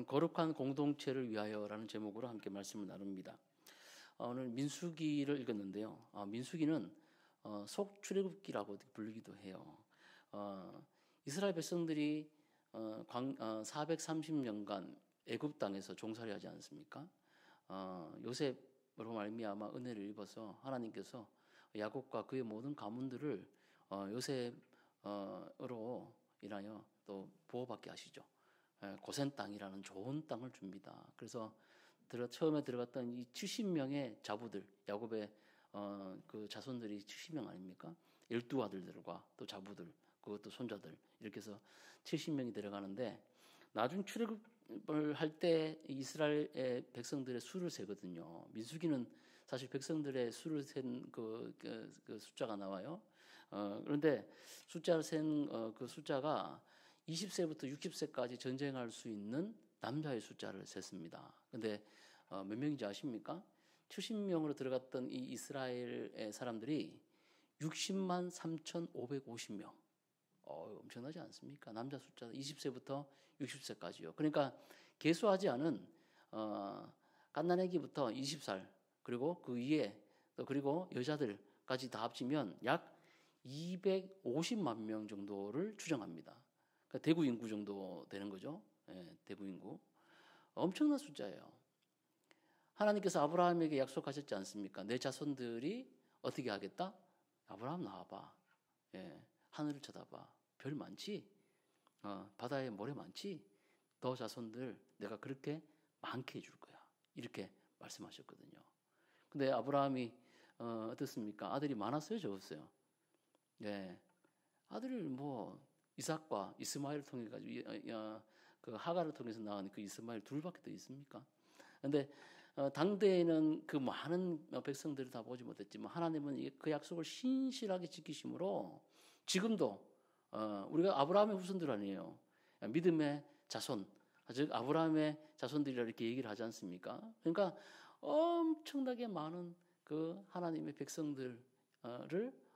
거룩한 공동체를 위하여라는 제목으로 함께 말씀을 나눕니다. 오늘 민수기를 읽었는데요. 민수기는 속출애굽기라고 불리기도 해요. 이스라엘 백성들이 430년간 애굽 땅에서 종살이하지 않습니까? 요셉으로 말미암아 은혜를 입어서 하나님께서 야곱과 그의 모든 가문들을 요셉으로 인하여 또 보호받게 하시죠. 고센 땅이라는 좋은 땅을 줍니다. 그래서 처음에 들어갔던 이 70명의 자부들, 야곱의 그 자손들이 70명 아닙니까? 12아들들과 또 자부들, 그것도 손자들 이렇게 해서 70명이 들어가는데 나중 출애굽을 할 때 이스라엘의 백성들의 수를 세거든요. 민수기는 사실 백성들의 수를 센 그 숫자가 나와요. 그런데 숫자를 센 그 숫자가 20세부터 60세까지 전쟁할 수 있는 남자의 숫자를 셌습니다. 근데 몇 명인지 아십니까? 70명으로 들어갔던 이 이스라엘의 사람들이 60만 3,550명. 엄청나지 않습니까? 남자 숫자 20세부터 60세까지요. 그러니까 계수하지 않은 갓난아기부터 20살 그리고 그 위에 또 그리고 여자들까지 다 합치면 약 250만 명 정도를 추정합니다. 그러니까 대구 인구 정도 되는 거죠. 예, 대구 인구. 엄청난 숫자예요. 하나님께서 아브라함에게 약속하셨지 않습니까? 내 자손들이 어떻게 하겠다? 아브라함 나와봐. 예, 하늘을 쳐다봐. 별 많지? 바다에 모래 많지? 너 자손들 내가 그렇게 많게 해줄 거야. 이렇게 말씀하셨거든요. 근데 아브라함이 어떻습니까? 아들이 많았어요? 적었어요? 예, 아들을 뭐 이삭과 이스마엘을 통해 가지고 그 하갈을 통해서 낳은 그 이스마엘 둘밖에 더 있습니까? 그런데 당대에는 그 많은 백성들을 다 보지 못했지만 하나님은 그 약속을 신실하게 지키심으로 지금도 우리가 아브라함의 후손들 아니에요. 믿음의 자손, 즉 아브라함의 자손들이라 이렇게 얘기를 하지 않습니까? 그러니까 엄청나게 많은 그 하나님의 백성들을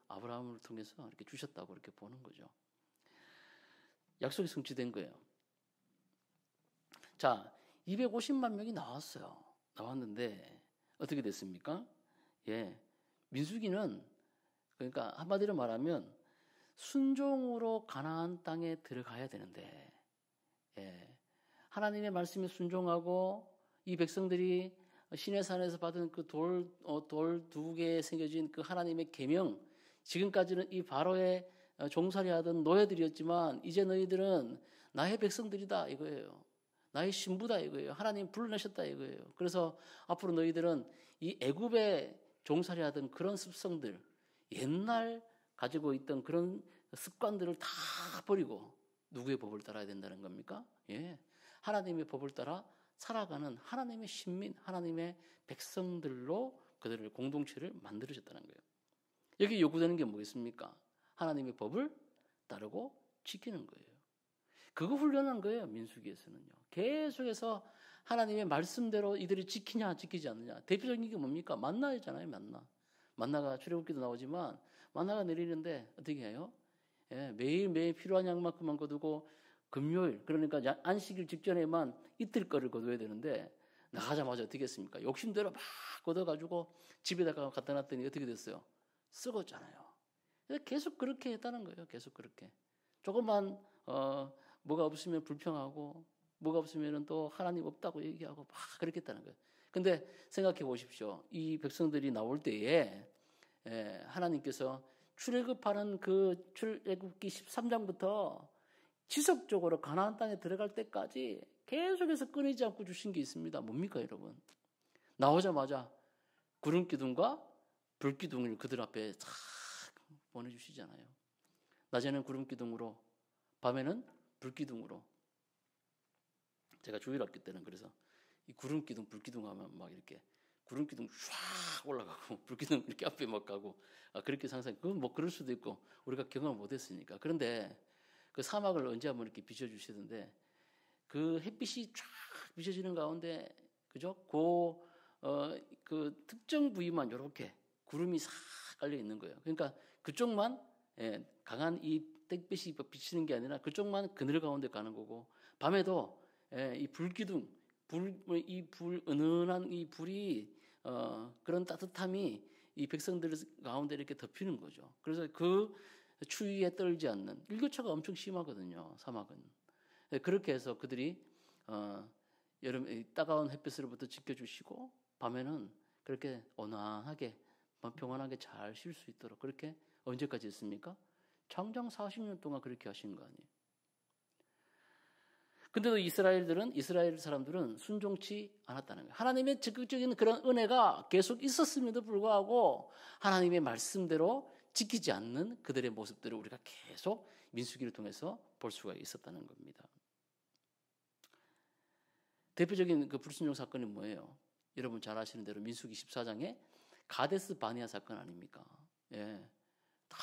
아브라함을 통해서 이렇게 주셨다고 이렇게 보는 거죠. 약속이 성취된 거예요. 자, 250만 명이 나왔어요. 나왔는데 어떻게 됐습니까? 예, 민수기는 그러니까 한마디로 말하면 순종으로 가나안 땅에 들어가야 되는데, 예, 하나님의 말씀에 순종하고 이 백성들이 시내산에서 받은 그 돌 두 개에 새겨진 그 하나님의 계명, 지금까지는 이 바로의 종살이하던 노예들이었지만 이제 너희들은 나의 백성들이다 이거예요. 나의 신부다 이거예요. 하나님 불러내셨다 이거예요. 그래서 앞으로 너희들은 이 애굽에 종살이하던 그런 습성들, 옛날 가지고 있던 그런 습관들을 다 버리고 누구의 법을 따라야 된다는 겁니까? 예, 하나님의 법을 따라 살아가는 하나님의 신민, 하나님의 백성들로 그들을 공동체를 만들어졌다는 거예요. 여기 요구되는 게 뭐겠습니까? 하나님의 법을 따르고 지키는 거예요. 그거 훈련한 거예요. 민수기에서는요. 계속해서 하나님의 말씀대로 이들이 지키냐 지키지 않느냐. 대표적인 게 뭡니까? 만나잖아요. 만나가 출애굽기도 나오지만 만나가 내리는데 어떻게 해요? 예, 매일매일 필요한 양만큼만 거두고 금요일 그러니까 안식일 직전에만 이틀 거를 거둬야 되는데 나가자마자 어떻게 했습니까? 욕심대로 막 걷어가지고 집에다가 갖다 놨더니 어떻게 됐어요? 썩었잖아요. 계속 그렇게 했다는 거예요. 계속 그렇게. 조금만 뭐가 없으면 불평하고 뭐가 없으면 또 하나님 없다고 얘기하고 막 그렇게 했다는 거예요. 근데 생각해 보십시오. 이 백성들이 나올 때에 하나님께서 출애굽하는 그 출애굽기 13장부터 지속적으로 가나안 땅에 들어갈 때까지 계속해서 끊이지 않고 주신 게 있습니다. 뭡니까 여러분? 나오자마자 구름 기둥과 불 기둥을 그들 앞에 싹 보내주시잖아요. 낮에는 구름 기둥으로, 밤에는 불 기둥으로. 제가 주일학교 때는 그래서 이 구름 기둥, 불 기둥 하면 막 이렇게 구름 기둥 쫙 올라가고 불 기둥 이렇게 앞에 막 가고 그렇게 상상. 그건 뭐 그럴 수도 있고 우리가 경험을 못했으니까. 그런데 그 사막을 언제 한번 이렇게 비춰주시던데 그 햇빛이 쫙 비춰지는 가운데 그죠? 그 특정 부위만 이렇게 구름이 싹 깔려 있는 거예요. 그러니까 그쪽만 강한 이 땡볕이 비치는 게 아니라 그쪽만 그늘 가운데 가는 거고 밤에도 이 불기둥, 은은한 이 불이 그런 따뜻함이 이 백성들 가운데 이렇게 덮이는 거죠. 그래서 그 추위에 떨지 않는 일교차가 엄청 심하거든요. 사막은. 그렇게 해서 그들이 여름 따가운 햇빛으로부터 지켜주시고 밤에는 그렇게 온화하게 평안하게 잘 쉴 수 있도록 그렇게 언제까지 했습니까? 장장 40년 동안 그렇게 하신 거 아니에요. 근데도 이스라엘 사람들은 순종치 않았다는 거예요. 하나님의 적극적인 그런 은혜가 계속 있었음에도 불구하고 하나님의 말씀대로 지키지 않는 그들의 모습들을 우리가 계속 민수기를 통해서 볼 수가 있었다는 겁니다. 대표적인 그 불순종 사건이 뭐예요? 여러분 잘 아시는 대로 민수기 14장에 가데스 바네아 사건 아닙니까? 예. 다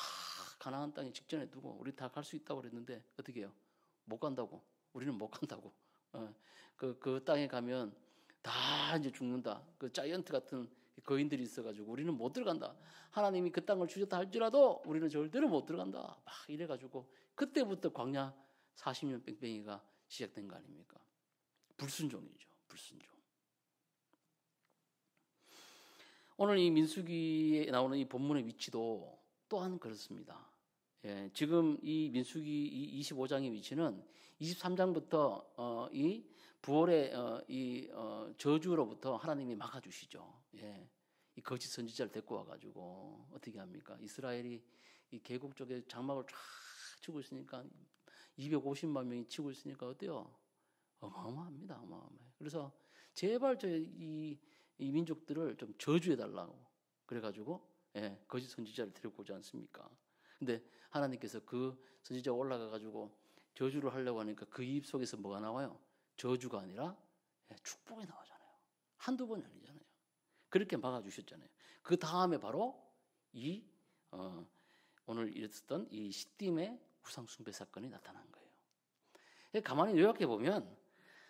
가나안 땅에 직전에 두고 우리 다 갈 수 있다고 그랬는데 어떻게 해요? 못 간다고. 우리는 못 간다고. 그 땅에 가면 다 이제 죽는다. 그 자이언트 같은 거인들이 있어가지고 우리는 못 들어간다. 하나님이 그 땅을 주셨다 할지라도 우리는 절대로 못 들어간다. 막 이래가지고 그때부터 광야 40년 뺑뺑이가 시작된 거 아닙니까? 불순종이죠. 불순종. 오늘 이 민수기에 나오는 이 본문의 위치도 또한 그렇습니다. 예, 지금 이 민수기 25장의 위치는 23장부터 이 부활의 저주로부터 하나님이 막아주시죠. 예, 이 거짓 선지자를 데리고 와가지고 어떻게 합니까? 이스라엘이 이 계곡 쪽에 장막을 쫙 치고 있으니까 250만 명이 치고 있으니까 어때요? 어마어마합니다. 어마어마해요. 그래서 제발 이 민족들을 좀 저주해달라고 그래가지고 거짓 선지자를 데리고 오지 않습니까? 근데 하나님께서 그 선지자 올라가가지고 저주를 하려고 하니까 그 입 속에서 뭐가 나와요? 저주가 아니라 축복이 나오잖아요. 한두 번이 아니잖아요. 그렇게 막아주셨잖아요. 그 다음에 바로 오늘 일었던 이 시딤의 우상숭배 사건이 나타난 거예요. 가만히 요약해 보면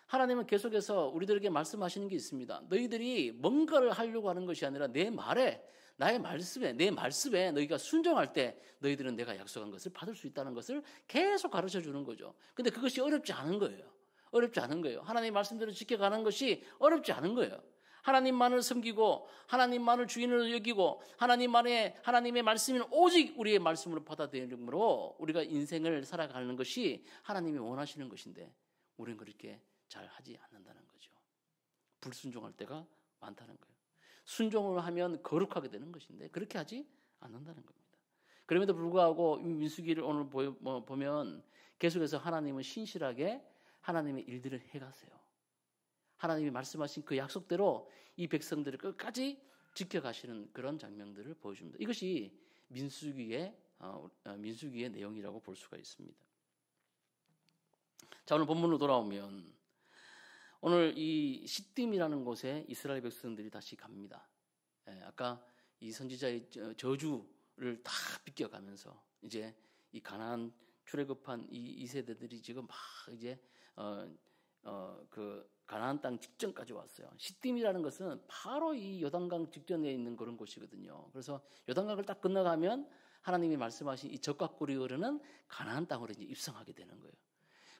하나님은 계속해서 우리들에게 말씀하시는 게 있습니다. 너희들이 뭔가를 하려고 하는 것이 아니라 나의 말씀에, 내 말씀에 너희가 순종할 때 너희들은 내가 약속한 것을 받을 수 있다는 것을 계속 가르쳐 주는 거죠. 근데 그것이 어렵지 않은 거예요. 어렵지 않은 거예요. 하나님 말씀대로 지켜가는 것이 어렵지 않은 거예요. 하나님만을 섬기고 하나님만을 주인으로 여기고 하나님의 말씀은 오직 우리의 말씀으로 받아들이므로 우리가 인생을 살아가는 것이 하나님이 원하시는 것인데 우리는 그렇게 잘 하지 않는다는 거죠. 불순종할 때가 많다는 거예요. 순종을 하면 거룩하게 되는 것인데 그렇게 하지 않는다는 겁니다. 그럼에도 불구하고 민수기를 오늘 보면 계속해서 하나님은 신실하게 하나님의 일들을 해가세요. 하나님이 말씀하신 그 약속대로 이 백성들을 끝까지 지켜가시는 그런 장면들을 보여줍니다. 이것이 민수기의 내용이라고 볼 수가 있습니다. 자, 오늘 본문으로 돌아오면 오늘 이 시딤이라는 곳에 이스라엘 백성들이 다시 갑니다. 아까 이 선지자의 저주를 다 비껴가면서 이제 이 가나안 출애굽한 이 세대들이 지금 막 이제 그 가나안 땅 직전까지 왔어요. 시딤이라는 것은 바로 이 요단강 직전에 있는 그런 곳이거든요. 그래서 요단강을 딱 건너가면 하나님이 말씀하신 이 적과 꿀이 흐르는 가나안 땅으로 이제 입성하게 되는 거예요.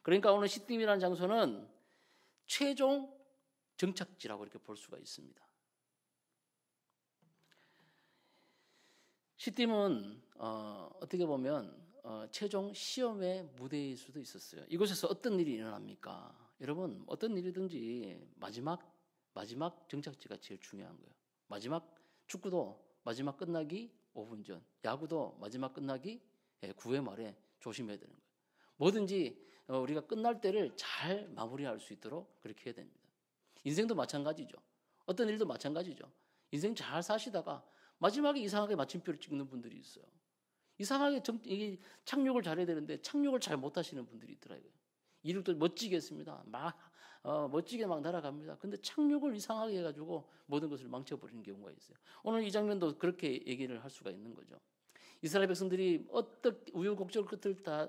그러니까 오늘 시딤이라는 장소는 최종 정착지라고 이렇게 볼 수가 있습니다. 시딤은 어떻게 보면 최종 시험의 무대일 수도 있었어요. 이곳에서 어떤 일이 일어납니까? 여러분 어떤 일이든지 마지막 정착지가 제일 중요한 거예요. 마지막 축구도 마지막 끝나기 5분 전, 야구도 마지막 끝나기 9회 말에 조심해야 되는 거예요. 뭐든지 우리가 끝날 때를 잘 마무리할 수 있도록 그렇게 해야 됩니다. 인생도 마찬가지죠. 어떤 일도 마찬가지죠. 인생 잘 사시다가 마지막에 이상하게 마침표를 찍는 분들이 있어요. 이상하게 착륙을 잘해야 되는데 착륙을 잘 못하시는 분들이 있더라고요. 이륙도 멋지게 했습니다. 멋지게 막 날아갑니다. 근데 착륙을 이상하게 해가지고 모든 것을 망쳐버리는 경우가 있어요. 오늘 이 장면도 그렇게 얘기를 할 수가 있는 거죠. 이스라엘 백성들이 어떻게 우여곡절 끝을 다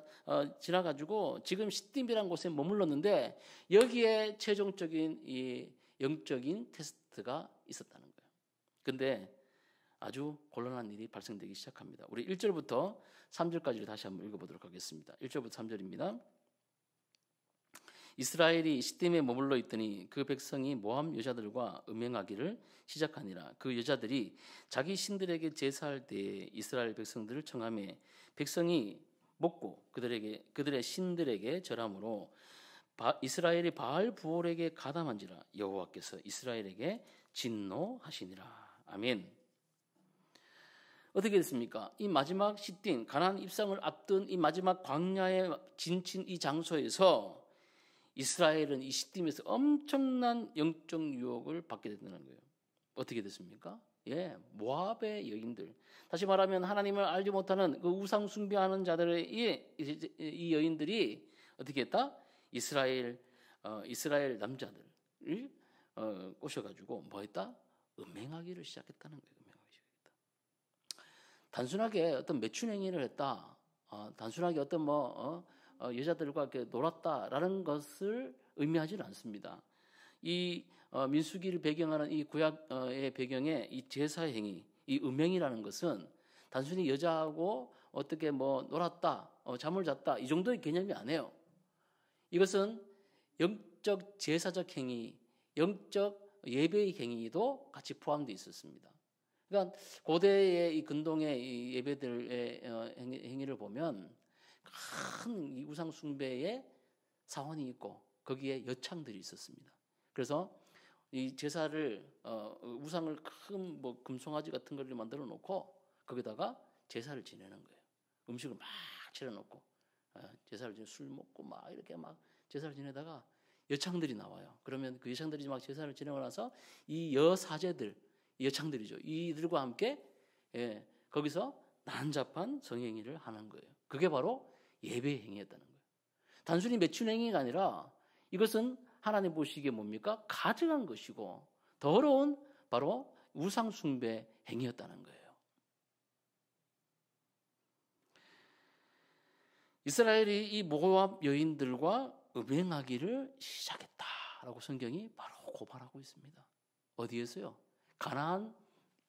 지나가지고 지금 시딤이라는 곳에 머물렀는데 여기에 최종적인 이 영적인 테스트가 있었다는 거예요. 근데 아주 곤란한 일이 발생되기 시작합니다. 우리 1절부터 3절까지를 다시 한번 읽어보도록 하겠습니다. 1절부터 3절입니다. 이스라엘이 시딤에 머물러 있더니 그 백성이 모압 여자들과 음행하기를 시작하니라. 그 여자들이 자기 신들에게 제사할 때에 이스라엘 백성들을 청하매 백성이 먹고 그들의 신들에게 절함으로 이스라엘이 바알 부올에게 가담한지라. 여호와께서 이스라엘에게 진노하시니라. 아멘. 어떻게 됐습니까? 이 마지막 시딤 가나안 입성을 앞둔 이 마지막 광야에 진친 이 장소에서 이스라엘은 이 시딤에서 엄청난 영적 유혹을 받게 된다는 거예요. 어떻게 됐습니까? 예, 모압의 여인들. 다시 말하면 하나님을 알지 못하는 그 우상 숭배하는 자들의 이 여인들이 어떻게 했다? 이스라엘 남자들을 꼬셔가지고 뭐 했다? 음행하기를 시작했다는 거예요. 단순하게 어떤 매춘 행위를 했다. 단순하게 어떤 여자들과 이렇게 놀았다라는 것을 의미하지는 않습니다. 이 민수기를 배경하는 이 구약의 배경에 이 제사 행위, 이 음행이라는 것은 단순히 여자하고 어떻게 놀았다, 잠을 잤다 이 정도의 개념이 아니에요. 이것은 영적 제사적 행위, 영적 예배의 행위도 같이 포함되어 있었습니다. 그러니까 고대의 이 근동의 이 예배들의 행위를 보면 큰 이 우상 숭배의 사원이 있고 거기에 여창들이 있었습니다. 그래서 이 제사를 우상을 큰 금송아지 같은 걸 만들어 놓고 거기다가 제사를 지내는 거예요. 음식을 막 차려놓고 제사를 지내 술 먹고 막 이렇게 막 제사를 지내다가 여창들이 나와요. 그러면 그 여창들이 막 제사를 지내고 나서 이 여사제들 여창들이죠. 이들과 함께 거기서 난잡한 성행위를 하는 거예요. 그게 바로 예배 행위였다는 거예요. 단순히 매춘 행위가 아니라 이것은 하나님 보시기에 뭡니까? 가증한 것이고 더러운 바로 우상 숭배 행위였다는 거예요. 이스라엘이 이 모압 여인들과 음행하기를 시작했다라고 성경이 바로 고발하고 있습니다. 어디에서요? 가나안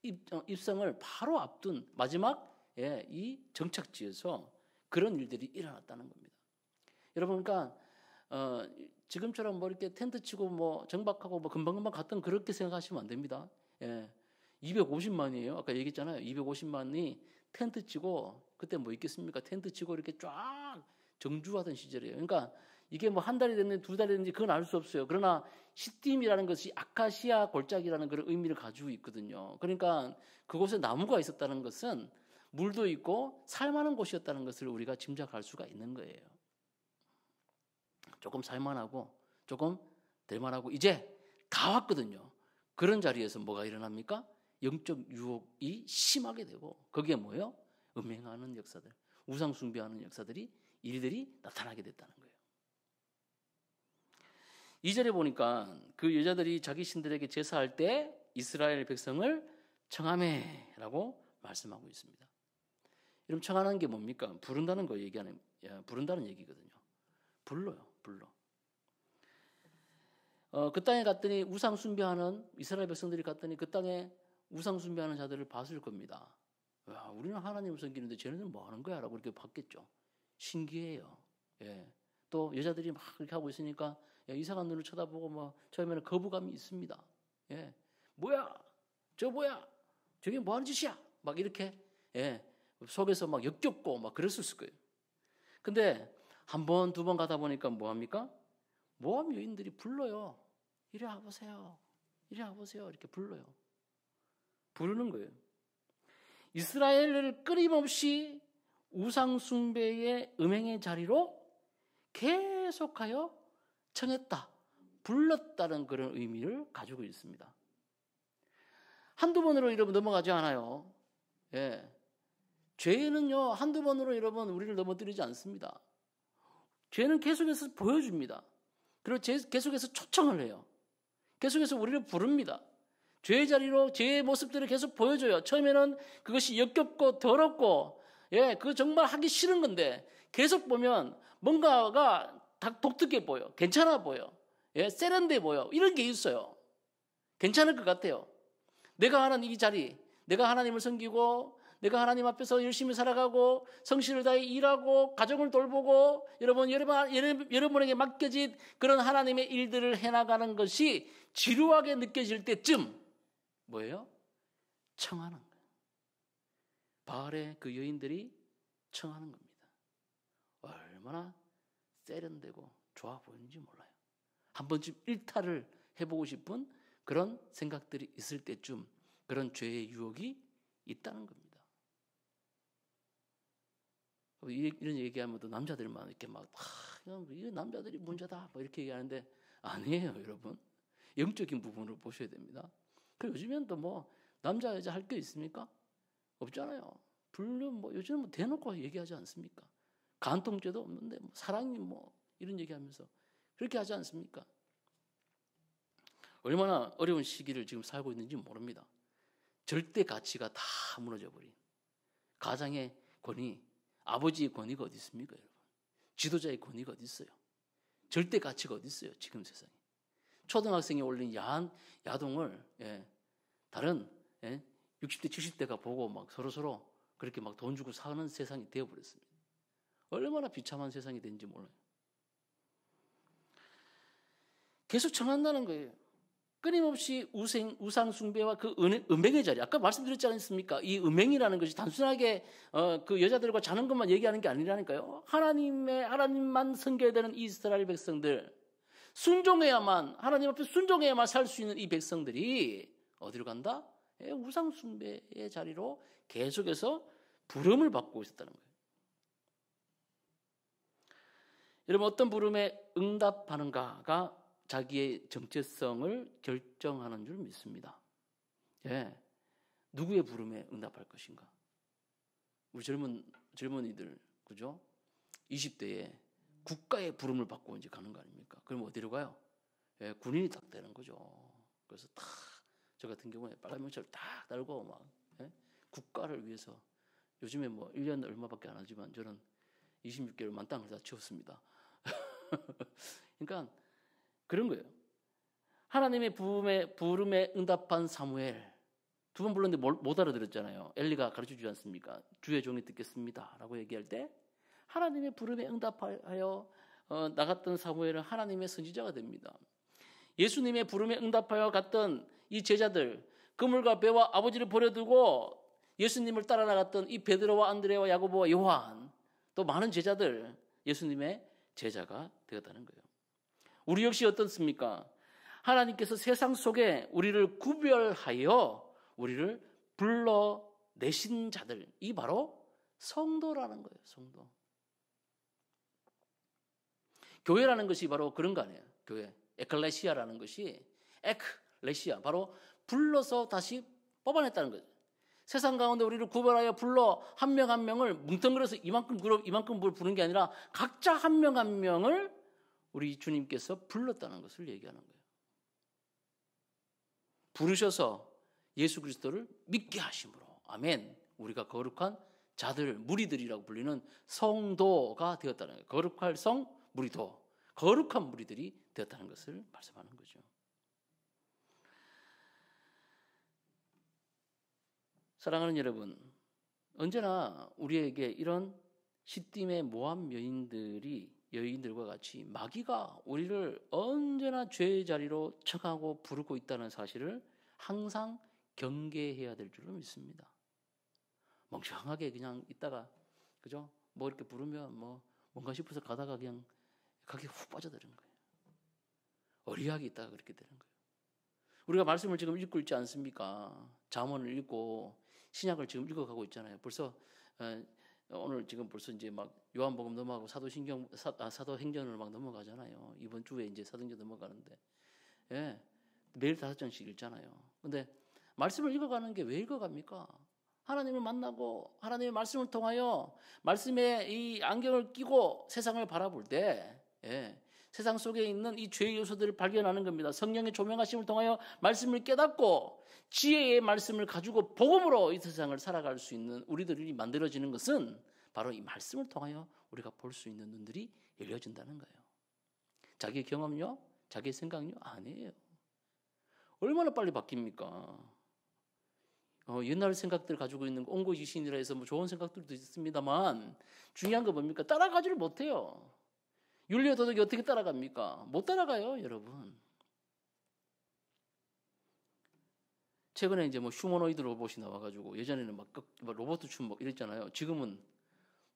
입성을 바로 앞둔 마지막 이 정착지에서 그런 일들이 일어났다는 겁니다. 여러분, 그러니까 지금처럼 이렇게 텐트 치고 정박하고 금방금방 갔던 그렇게 생각하시면 안 됩니다. 250만이에요. 아까 얘기했잖아요. 250만이 텐트 치고 그때 있겠습니까? 텐트 치고 이렇게 쫙 정주하던 시절이에요. 그러니까 이게 한 달이 됐는지 두 달이 됐는지 그건 알 수 없어요. 그러나 시딤이라는 것이 아카시아 골짜기라는 그런 의미를 가지고 있거든요. 그러니까 그곳에 나무가 있었다는 것은 물도 있고 살만한 곳이었다는 것을 우리가 짐작할 수가 있는 거예요. 조금 살만하고 조금 될만하고 이제 다 왔거든요. 그런 자리에서 뭐가 일어납니까? 영적 유혹이 심하게 되고 거기에 뭐예요? 음행하는 역사들, 우상 숭배하는 역사들이 일들이 나타나게 됐다는 거예요. 2절에 보니까 그 여자들이 자기 신들에게 제사할 때 이스라엘 백성을 청하매라고 말씀하고 있습니다. 여러분, 청하는 게 뭡니까? 부른다는 거 부른다는 얘기거든요. 불러요. 그 땅에 갔더니 우상 숭배하는 이스라엘 백성들이 갔더니 그 땅에 우상 숭배하는 자들을 봤을 겁니다. 야, 우리는 하나님을 섬기는데 쟤네들은 뭐 하는 거야? 라고 이렇게 봤겠죠. 신기해요. 또 여자들이 막 그렇게 하고 있으니까 이상한 눈을 쳐다보고 처음에는 거부감이 있습니다. 뭐야? 저게 뭐 하는 짓이야? 막 이렇게 속에서 역겹고 그랬을 거예요. 근데 한 번, 두 번 가다 보니까 뭐 합니까? 모압 여인들이 불러요. 이리 와보세요. 이렇게 불러요. 부르는 거예요. 이스라엘을 끊임없이 우상 숭배의 음행의 자리로 계속하여 청했다, 불렀다는 그런 의미를 가지고 있습니다. 한두 번으로 여러분 넘어가지 않아요. 죄는요, 한두 번으로 여러분 우리를 넘어뜨리지 않습니다. 죄는 계속해서 보여줍니다. 그리고 계속해서 초청을 해요. 계속해서 우리를 부릅니다. 죄의 자리로 죄의 모습들을 계속 보여줘요. 처음에는 그것이 역겹고 더럽고 그거 정말 하기 싫은 건데 계속 보면 뭔가가 독특해 보여. 괜찮아 보여. 세련돼 보여. 이런 게 있어요. 괜찮을 것 같아요. 내가 하는 이 자리, 내가 하나님을 섬기고 내가 하나님 앞에서 열심히 살아가고 성실을 다해 일하고 가정을 돌보고 여러분에게 맡겨진 그런 하나님의 일들을 해나가는 것이 지루하게 느껴질 때쯤 뭐예요? 청하는 거예요. 바알의 그 여인들이 청하는 겁니다. 얼마나 세련되고 좋아 보이는지 몰라요. 한 번쯤 일탈을 해보고 싶은 그런 생각들이 있을 때쯤 그런 죄의 유혹이 있다는 겁니다. 이런 얘기하면 또 남자들만 이렇게 막 이 남자들이 문제다 이렇게 얘기하는데 아니에요, 여러분. 영적인 부분을 보셔야 됩니다. 그리고 요즘엔 또 뭐 남자 여자 할 게 있습니까? 없잖아요. 물론 뭐 요즘은 뭐 대놓고 얘기하지 않습니까? 간통죄도 없는데 뭐 사랑이 뭐 이런 얘기하면서 그렇게 하지 않습니까? 얼마나 어려운 시기를 지금 살고 있는지 모릅니다. 절대 가치가 다 무너져 버린 가장의 권위, 아버지의 권위가 어디 있습니까, 여러분? 지도자의 권위가 어디 있어요? 절대 가치가 어디 있어요, 지금 세상에? 초등학생이 올린 야동을 다른 60대, 70대가 보고 막 서로 그렇게 막 돈 주고 사는 세상이 되어버렸습니다. 얼마나 비참한 세상이 된지 몰라요. 계속 청한다는 거예요. 끊임없이 우상 숭배와 그 음행의 자리. 아까 말씀드렸지 않습니까? 이 음행이라는 것이 단순하게 그 여자들과 자는 것만 얘기하는 게 아니라니까요. 하나님만 섬겨야 되는 이스라엘 백성들, 하나님 앞에 순종해야만 살 수 있는 이 백성들이 어디로 간다? 우상 숭배의 자리로 계속해서 부름을 받고 있었다는 거예요. 여러분, 어떤 부름에 응답하는가가 자기의 정체성을 결정하는 줄 믿습니다. 누구의 부름에 응답할 것인가? 우리 젊은이들, 그죠? 20대에 국가의 부름을 받고 이제 가는 거 아닙니까? 그럼 어디로 가요? 군인이 딱 되는 거죠. 그래서 저 같은 경우에 빨간 명찰을 딱 달고 막 국가를 위해서 요즘에 뭐 1년 얼마밖에 안 하지만 저는 26개월 만땅을 다 치웠습니다. 그러니까 그런 거예요. 하나님의 부름에 응답한 사무엘 두 번 불렀는데 못 알아들었잖아요. 엘리가 가르쳐주지 않습니까? 주의 종이 듣겠습니다 라고 얘기할 때 하나님의 부름에 응답하여 나갔던 사무엘은 하나님의 선지자가 됩니다. 예수님의 부름에 응답하여 갔던 이 제자들, 그물과 배와 아버지를 버려두고 예수님을 따라 나갔던 이 베드로와 안드레와 야고보와 요한, 또 많은 제자들, 예수님의 제자가 되었다는 거예요. 우리 역시 어떻습니까? 하나님께서 세상 속에 우리를 구별하여 우리를 불러내신 자들, 이 바로 성도라는 거예요. 성도. 교회라는 것이 바로 그런 거 아니에요. 교회. 에클레시아라는 것이 에클레시아, 바로 불러서 다시 뽑아냈다는 거죠. 세상 가운데 우리를 구별하여 불러 한 명 한 명을 뭉텅그려서 이만큼 그룹 이만큼 부르는 게 아니라 각자 한 명 한 명을 우리 주님께서 불렀다는 것을 얘기하는 거예요. 부르셔서 예수 그리스도를 믿게 하심으로, 아멘, 우리가 거룩한 자들, 무리들이라고 불리는 성도가 되었다는 거예요. 거룩할 성, 무리도, 거룩한 무리들이 되었다는 것을 말씀하는 거죠. 사랑하는 여러분, 언제나 우리에게 이런 시딤의 모함 여인들과 같이 마귀가 우리를 언제나 죄의 자리로 청하고 부르고 있다는 사실을 항상 경계해야 될 줄로 믿습니다. 멍청하게 그냥 있다가, 그죠? 뭐 이렇게 부르면 뭐 뭔가 싶어서 가다가 그냥 거기에 훅 빠져드는 거예요. 어리하게 있다가 그렇게 되는 거예요. 우리가 말씀을 지금 읽고 있지 않습니까? 잠언을 읽고 신약을 지금 읽어가고 있잖아요. 벌써 오늘 지금 벌써 이제 막 요한복음 넘어가고 사도행전을 막 넘어가잖아요. 이번 주에 이제 사도행전 넘어가는데, 매일 5장씩 읽잖아요. 근데 말씀을 읽어가는 게 왜 읽어갑니까? 하나님을 만나고 하나님의 말씀을 통하여 말씀에 이 안경을 끼고 세상을 바라볼 때, 세상 속에 있는 이 죄의 요소들을 발견하는 겁니다. 성령의 조명하심을 통하여 말씀을 깨닫고 지혜의 말씀을 가지고 복음으로 이 세상을 살아갈 수 있는 우리들이 만들어지는 것은 바로 이 말씀을 통하여 우리가 볼 수 있는 눈들이 열려진다는 거예요. 자기의 경험요? 자기의 생각요? 아니에요. 얼마나 빨리 바뀝니까? 옛날 생각들 가지고 있는 옹고지신이라 해서 뭐 좋은 생각들도 있습니다만 중요한 거 뭡니까? 따라가지를 못해요. 윤리와 도덕이 어떻게 따라갑니까? 못 따라가요, 여러분. 최근에 이제 뭐 휴머노이드 로봇이 나와가지고 예전에는 막 로봇 춤 뭐 이랬잖아요. 지금은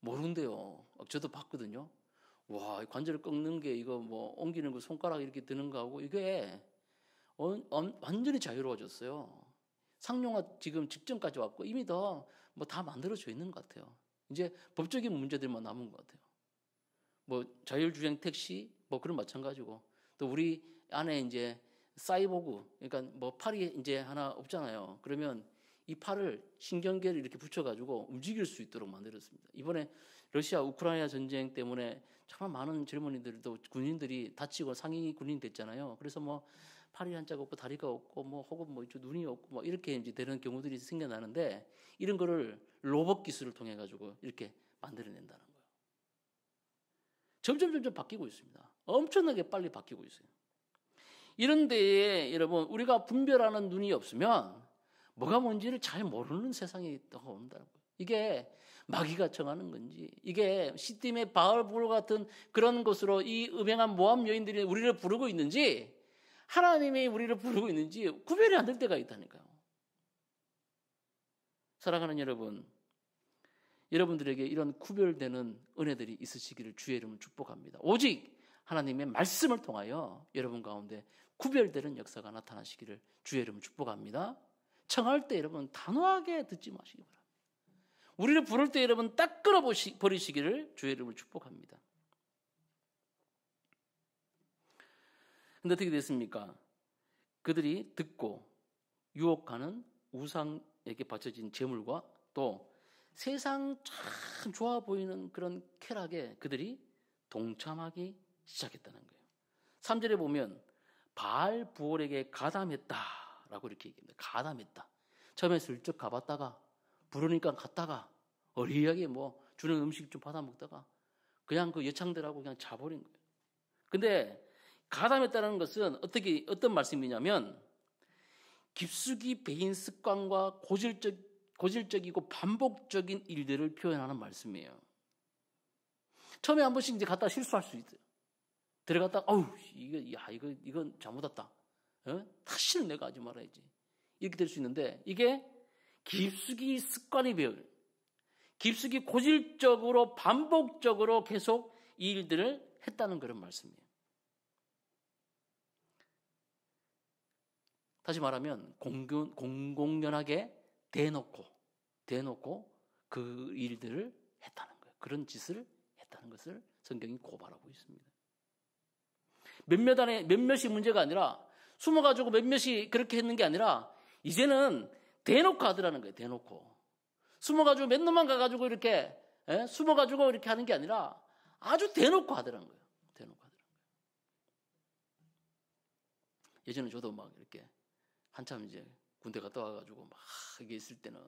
모른대요. 저도 봤거든요. 와, 관절을 꺾는 게 이거 뭐 옮기는 거 손가락 이렇게 드는 거하고 이게 완전히 자유로워졌어요. 상용화 지금 직전까지 왔고 이미 더 뭐 다 만들어져 있는 것 같아요. 이제 법적인 문제들만 남은 것 같아요. 뭐 자율주행 택시 뭐 그런 마찬가지고 또 우리 안에 이제 사이보그 그러니까 뭐 팔이 이제 하나 없잖아요. 그러면 이 팔을 신경계를 이렇게 붙여가지고 움직일 수 있도록 만들었습니다. 이번에 러시아 우크라이나 전쟁 때문에 정말 많은 젊은이들도 군인들이 다치고 상위 군인 됐잖아요. 그래서 뭐 팔이 한짝 없고 다리가 없고 뭐 혹은 뭐 눈이 없고 뭐 이렇게 이제 되는 경우들이 생겨나는데 이런 거를 로봇 기술을 통해 가지고 이렇게 만들어낸다는 거예요. 점점 바뀌고 있습니다. 엄청나게 빨리 바뀌고 있어요. 이런 데에 여러분 우리가 분별하는 눈이 없으면 뭐가 뭔지를 잘 모르는 세상이 온다는 거예요. 이게 마귀가 정하는 건지 이게 시딤의 바알불 같은 그런 것으로 이 음행한 모함 여인들이 우리를 부르고 있는지 하나님이 우리를 부르고 있는지 구별이 안 될 때가 있다니까요. 사랑하는 여러분, 여러분들에게 이런 구별되는 은혜들이 있으시기를 주의 이름으로 축복합니다. 오직 하나님의 말씀을 통하여 여러분 가운데 구별되는 역사가 나타나시기를 주의 이름으로 축복합니다. 청할 때 여러분 단호하게 듣지 마시기 바랍니다. 우리를 부를 때 여러분 딱 끊어버리시기를 주의 이름으로 축복합니다. 근데 어떻게 됐습니까? 그들이 듣고 유혹하는 우상에게 바쳐진 제물과 또 세상 참 좋아 보이는 그런 쾌락에 그들이 동참하기 시작했다는 거예요. 3절에 보면 바알 부올에게 가담했다라고 이렇게 얘기합니다. 가담했다. 처음에 슬쩍 가봤다가 부르니까 갔다가 어리하게 뭐 주는 음식 좀 받아 먹다가 그냥 그 여창들하고 그냥 자버린 거예요. 근데 가담했다는 것은 어떤 말씀이냐면 깊숙이 배인 습관과 고질적이고 반복적인 일들을 표현하는 말씀이에요. 처음에 한 번씩 이제 갔다 실수할 수 있어요. 들어갔다, 이건 잘못 왔다. 다시는 내가 하지 말아야지. 이렇게 될 수 있는데 이게 깊숙이 습관이 배어요. 깊숙이 고질적으로 반복적으로 계속 이 일들을 했다는 그런 말씀이에요. 다시 말하면 공공연하게 대놓고 그 일들을 했다는 거예요. 그런 짓을 했다는 것을 성경이 고발하고 있습니다. 몇몇이 문제가 아니라 숨어가지고 몇몇이 그렇게 했는 게 아니라 이제는 대놓고 하더라는 거예요. 대놓고. 숨어가지고 몇 놈만 가가지고 이렇게 숨어가지고 이렇게 하는 게 아니라 아주 대놓고 하더라는 거예요. 대놓고 하더라는 거예요. 예전에 저도 막 이렇게 한참 이제 군대 갔다 와가지고 막 이게 있을 때는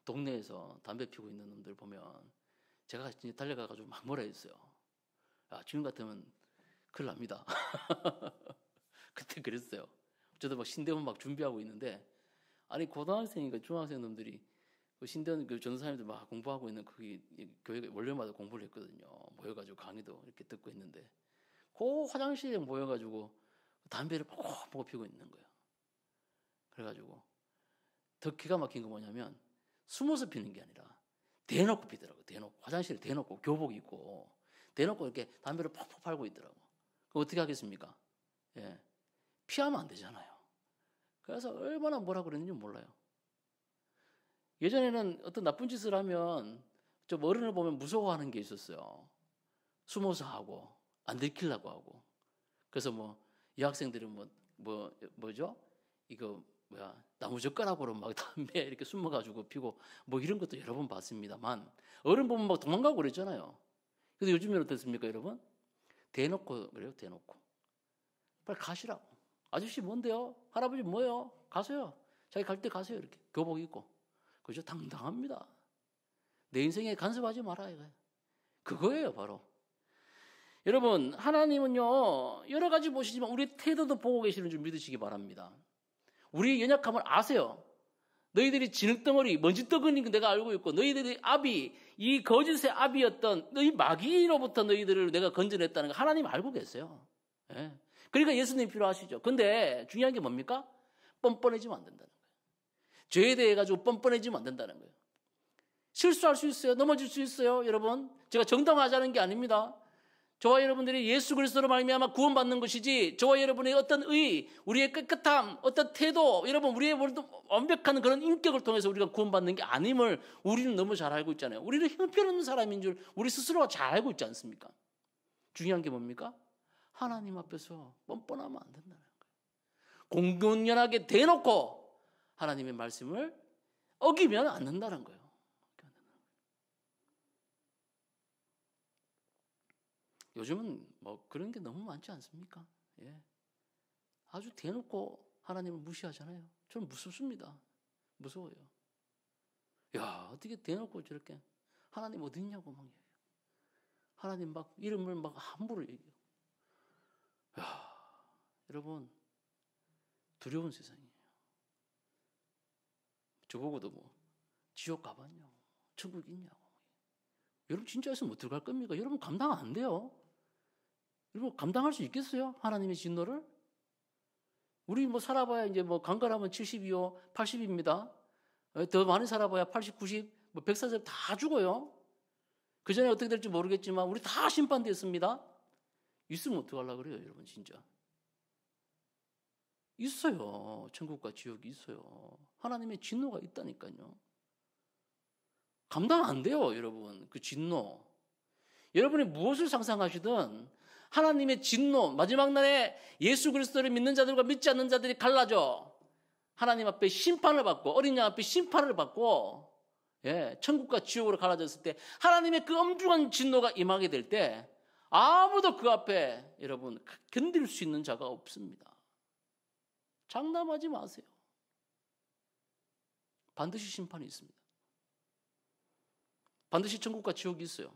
동네에서 담배 피우고 있는 놈들 보면 제가 진짜 달려가가지고 막 뭐라 했어요. 야, 지금 같으면 큰일 납니다. 그때 그랬어요. 저도 막 신대원 막 준비하고 있는데 아니 고등학생이니까 중학생 놈들이 그 신대원 그 전도사님들 막 공부하고 있는 거기 교회 월요일마다 공부를 했거든요. 모여가지고 강의도 이렇게 듣고 있는데 그 화장실에 모여가지고 담배를 보고 피우고 있는 거예요. 그래가지고 더 기가 막힌 거 뭐냐면 숨어서 피는 게 아니라 대놓고 피더라고요. 대놓고 화장실에 대놓고 교복 입고 대놓고 이렇게 담배를 팍팍 팔고 있더라고. 그럼 어떻게 하겠습니까? 예, 피하면 안 되잖아요. 그래서 얼마나 뭐라 그랬는지 몰라요. 예전에는 어떤 나쁜 짓을 하면 좀 어른을 보면 무서워하는 게 있었어요. 숨어서 하고 안 들키려고 하고. 그래서 뭐 여학생들은 뭐죠? 이거 나무젓가락으로 막 담배 이렇게 숨어가지고 피고 뭐 이런 것도 여러 번 봤습니다만 어른 보면 막 도망가고 그랬잖아요. 근데 요즘에는 어떻습니까, 여러분? 대놓고 그래요, 대놓고. 빨리 가시라고. 아저씨 뭔데요? 할아버지 뭐예요? 가세요. 자기 갈 때 가세요. 이렇게 교복 입고. 그죠? 당당합니다. 내 인생에 간섭하지 말아요. 그거예요, 바로. 여러분, 하나님은요, 여러 가지 보시지만 우리 태도도 보고 계시는 줄 믿으시기 바랍니다. 우리의 연약함을 아세요. 너희들이 진흙덩어리, 먼지덩어리인 거 내가 알고 있고 너희들이 아비, 이 거짓의 아비였던 너희 마귀로부터 너희들을 내가 건져냈다는 거 하나님 알고 계세요. 예. 그러니까 예수님 필요하시죠. 근데 중요한 게 뭡니까? 뻔뻔해지면 안 된다는 거예요. 죄에 대해 가지고 뻔뻔해지면 안 된다는 거예요. 실수할 수 있어요. 넘어질 수 있어요. 여러분, 제가 정당화하자는 게 아닙니다. 저와 여러분들이 예수 그리스도로 말미암아 구원받는 것이지 저와 여러분의 어떤 의, 우리의 깨끗함, 어떤 태도, 여러분 우리의 완벽한 그런 인격을 통해서 우리가 구원받는 게 아님을 우리는 너무 잘 알고 있잖아요. 우리는 형편없는 사람인 줄 우리 스스로가 잘 알고 있지 않습니까? 중요한 게 뭡니까? 하나님 앞에서 뻔뻔하면 안 된다는 거예요. 공공연하게 대놓고 하나님의 말씀을 어기면 안 된다는 거예요. 요즘은 뭐 그런 게 너무 많지 않습니까? 예. 아주 대놓고 하나님을 무시하잖아요. 저는 무섭습니다. 무서워요. 야, 어떻게 대놓고 저렇게 하나님 어디 있냐고 막 얘기해요. 하나님 막 이름을 막 함부로 얘기해요. 야, 여러분 두려운 세상이에요. 저보고도 뭐 지옥 가봤냐고, 천국 있냐고. 여러분 진짜 있으면 못 들어갈 겁니까? 여러분 감당 안 돼요. 여러분 감당할 수 있겠어요? 하나님의 진노를? 우리 뭐 살아봐야 이제 뭐 강건하면 70이요, 80입니다. 더 많이 살아봐야 80, 90, 뭐 100살 다 죽어요. 그 전에 어떻게 될지 모르겠지만 우리 다 심판됐습니다. 있으면 어떡하려고 그래요, 여러분 진짜. 있어요. 천국과 지옥이 있어요. 하나님의 진노가 있다니까요. 감당 안 돼요, 여러분. 그 진노. 여러분이 무엇을 상상하시든 하나님의 진노, 마지막 날에 예수 그리스도를 믿는 자들과 믿지 않는 자들이 갈라져 하나님 앞에 심판을 받고 어린 양 앞에 심판을 받고 예, 천국과 지옥으로 갈라졌을 때 하나님의 그 엄중한 진노가 임하게 될 때 아무도 그 앞에 여러분 견딜 수 있는 자가 없습니다. 장담하지 마세요. 반드시 심판이 있습니다. 반드시 천국과 지옥이 있어요.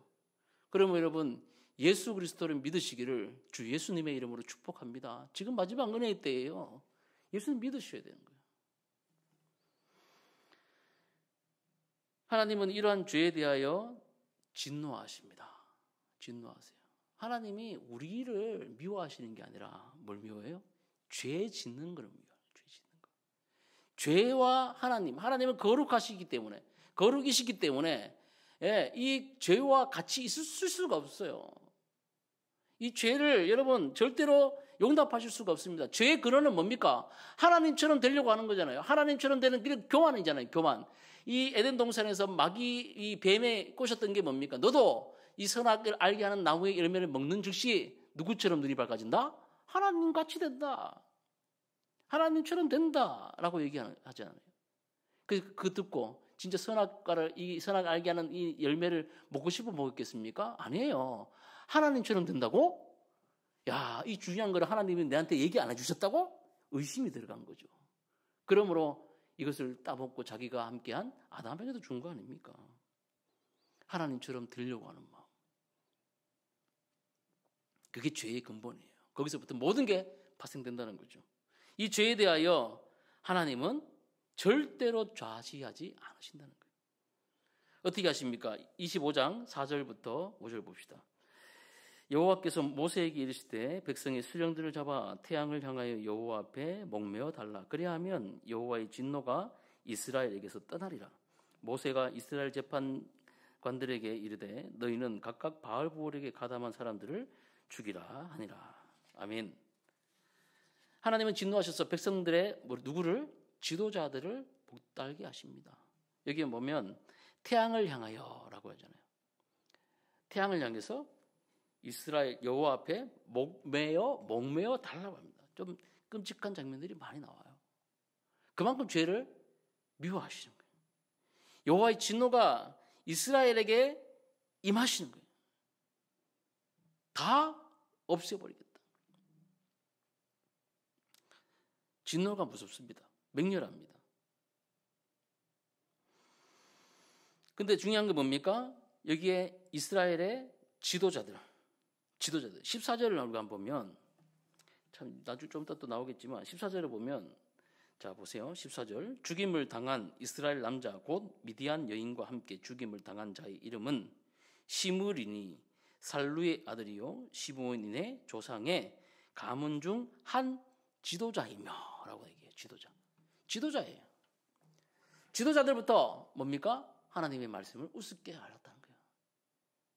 그러면 여러분 예수 그리스도를 믿으시기를 주 예수님의 이름으로 축복합니다. 지금 마지막 은혜의 때예요. 예수님 믿으셔야 되는 거예요. 하나님은 이러한 죄에 대하여 진노하십니다. 진노하세요. 하나님이 우리를 미워하시는 게 아니라 뭘 미워해요? 죄 짓는 걸 미워해요. 죄 짓는 거. 죄와 하나님은 거룩하시기 때문에, 거룩이시기 때문에 예, 이 죄와 같이 있을 수가 없어요. 이 죄를 여러분 절대로 용납하실 수가 없습니다. 죄의 근원은 뭡니까? 하나님처럼 되려고 하는 거잖아요. 하나님처럼 되는 게 교만이잖아요. 교만. 이 에덴 동산에서 마귀 이 뱀에 꼬셨던 게 뭡니까? 너도 이 선악을 알게 하는 나무의 열매를 먹는 즉시 누구처럼 눈이 밝아진다? 하나님 같이 된다. 하나님처럼 된다라고 얘기하잖아요. 그 듣고 진짜 이 선악 알게 하는 이 열매를 먹고 싶어 먹었겠습니까? 아니에요. 하나님처럼 된다고? 야, 이 중요한 걸 하나님이 내한테 얘기 안 해주셨다고? 의심이 들어간 거죠. 그러므로 이것을 따먹고 자기가 함께한 아담에게도 준 거 아닙니까? 하나님처럼 되려고 하는 마음. 그게 죄의 근본이에요. 거기서부터 모든 게 발생된다는 거죠. 이 죄에 대하여 하나님은 절대로 좌시하지 않으신다는 거예요. 어떻게 하십니까? 25장 4절부터 5절 봅시다. 여호와께서 모세에게 이르시되 백성의 수령들을 잡아 태양을 향하여 여호와 앞에 목매어 달라. 그리하면 여호와의 진노가 이스라엘에게서 떠나리라. 모세가 이스라엘 재판관들에게 이르되 너희는 각각 바알부올에게 가담한 사람들을 죽이라 하니라. 아멘. 하나님은 진노하셔서 백성들의 누구를? 지도자들을 복달게 하십니다. 여기에 보면 태양을 향하여라고 하잖아요. 태양을 향해서 이스라엘 여호와 앞에 목매어 달라고 합니다. 좀 끔찍한 장면들이 많이 나와요. 그만큼 죄를 미워하시는 거예요. 여호와의 진노가 이스라엘에게 임하시는 거예요. 다 없애버리겠다. 진노가 무섭습니다. 맹렬합니다. 근데 중요한 게 뭡니까? 여기에 이스라엘의 지도자들 14절을 우리가 한번 보면 참 나중에 좀 이따 또 나오겠지만 14절을 보면 자, 보세요. 14절. 죽임을 당한 이스라엘 남자 곧 미디안 여인과 함께 죽임을 당한 자의 이름은 시므리니 살루의 아들이요 시므온의 조상의 가문 중 한 지도자이며 라고 얘기해요. 지도자예요. 지도자들부터 뭡니까? 하나님의 말씀을 우습게 알았다는 거예요.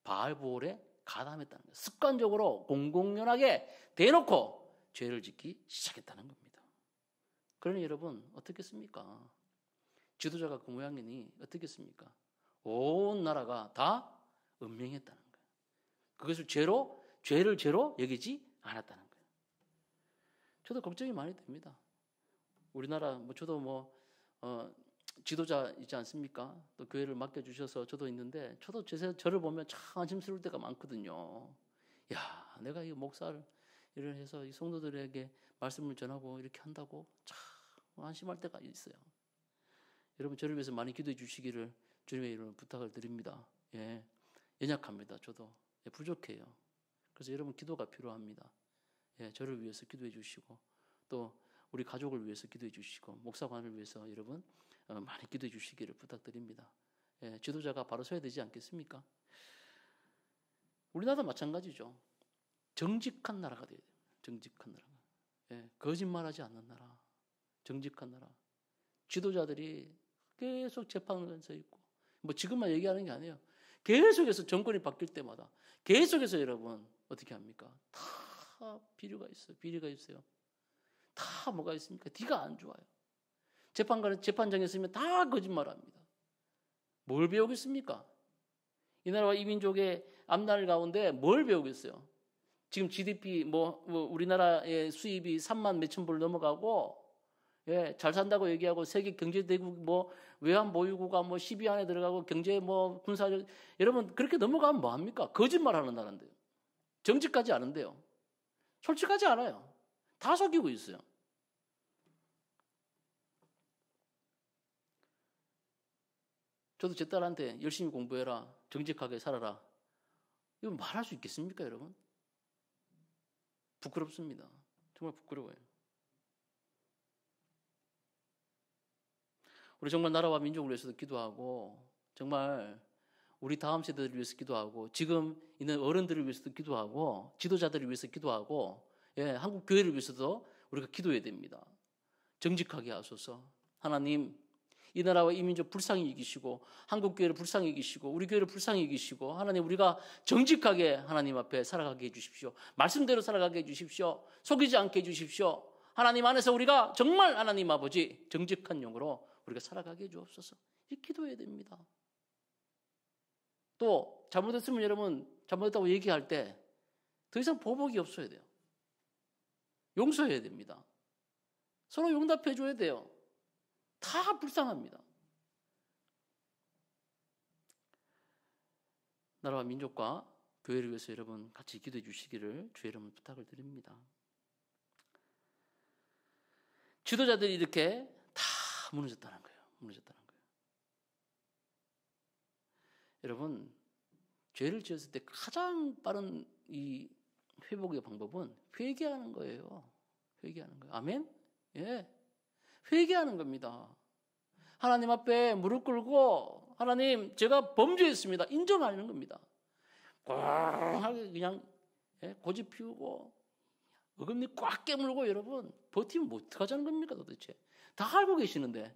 바알보올에 가담했다는 거예요. 습관적으로 공공연하게 대놓고 죄를 짓기 시작했다는 겁니다. 그러니 여러분 어떻겠습니까? 지도자가 그 모양이니 어떻겠습니까? 온 나라가 다 음행했다는 거예요. 그것을 죄를 죄로 여기지 않았다는 거예요. 저도 걱정이 많이 됩니다. 우리나라 저도 지도자 있지 않습니까? 또 교회를 맡겨주셔서 저도 있는데 저도 저를 보면 참 안심스러울 때가 많거든요. 야, 내가 이 목사를 일을 해서 이 성도들에게 말씀을 전하고 이렇게 한다고 참 안심할 때가 있어요. 여러분 저를 위해서 많이 기도해 주시기를 주님의 이름으로 부탁을 드립니다. 예, 연약합니다. 저도 부족해요. 그래서 여러분 기도가 필요합니다. 예, 저를 위해서 기도해 주시고 또 우리 가족을 위해서 기도해 주시고 목사관을 위해서 여러분 많이 기도해 주시기를 부탁드립니다. 예, 지도자가 바로 서야 되지 않겠습니까? 우리나라도 마찬가지죠. 정직한 나라가 돼야 돼요. 정직한 나라가. 예, 거짓말하지 않는 나라. 정직한 나라. 지도자들이 계속 재판에서 있고 지금만 얘기하는 게 아니에요. 계속해서 정권이 바뀔 때마다 계속해서 여러분 어떻게 합니까? 다 비리가 있어요. 다 뭐가 있습니까? 뒤가 안 좋아요. 재판장에 있으면 다 거짓말합니다. 뭘 배우겠습니까? 이 나라와 이 민족의 앞날 가운데 뭘 배우겠어요? 지금 GDP 우리나라의 수입이 3만 몇천 불 넘어가고 예, 잘 산다고 얘기하고 세계 경제대국 외환보유고가 10위 안에 들어가고 경제 군사적 여러분 그렇게 넘어가면 뭐 합니까? 거짓말하는 나라인데요. 정직하지 않은데요. 솔직하지 않아요. 다 속이고 있어요. 저도 제 딸한테 열심히 공부해라, 정직하게 살아라. 이거 말할 수 있겠습니까, 여러분? 부끄럽습니다. 정말 부끄러워요. 우리 정말 나라와 민족을 위해서도 기도하고 정말 우리 다음 세대들을 위해서 기도하고 지금 있는 어른들을 위해서도 기도하고 지도자들을 위해서 기도하고 예, 한국 교회를 위해서도 우리가 기도해야 됩니다. 정직하게 하소서. 하나님 이 나라와 이 민족 불쌍히 여기시고 한국 교회를 불쌍히 여기시고 우리 교회를 불쌍히 여기시고 하나님 우리가 정직하게 하나님 앞에 살아가게 해주십시오. 말씀대로 살아가게 해주십시오. 속이지 않게 해주십시오. 하나님 안에서 우리가 정말 하나님 아버지 정직한 영으로 우리가 살아가게 해주옵소서. 이렇게 기도해야 됩니다. 또 잘못했으면 여러분 잘못했다고 얘기할 때 더 이상 보복이 없어야 돼요. 용서해야 됩니다. 서로 용납해 줘야 돼요. 다 불쌍합니다. 나라와 민족과 교회를 위해서 여러분 같이 기도해 주시기를 주의 이름으로 부탁을 드립니다. 지도자들이 이렇게 다 무너졌다는 거예요. 여러분 죄를 지었을 때 가장 빠른 이 회복의 방법은 회개하는 거예요. 회개하는 거예요. 아멘? 예. 회개하는 겁니다. 하나님 앞에 무릎 꿇고 하나님 제가 범죄했습니다. 인정하는 겁니다. 꽉하게 그냥 고집 피우고 어금니 꽉 깨물고 여러분 버티면 뭐 어떡하자는 겁니까 도대체. 다 알고 계시는데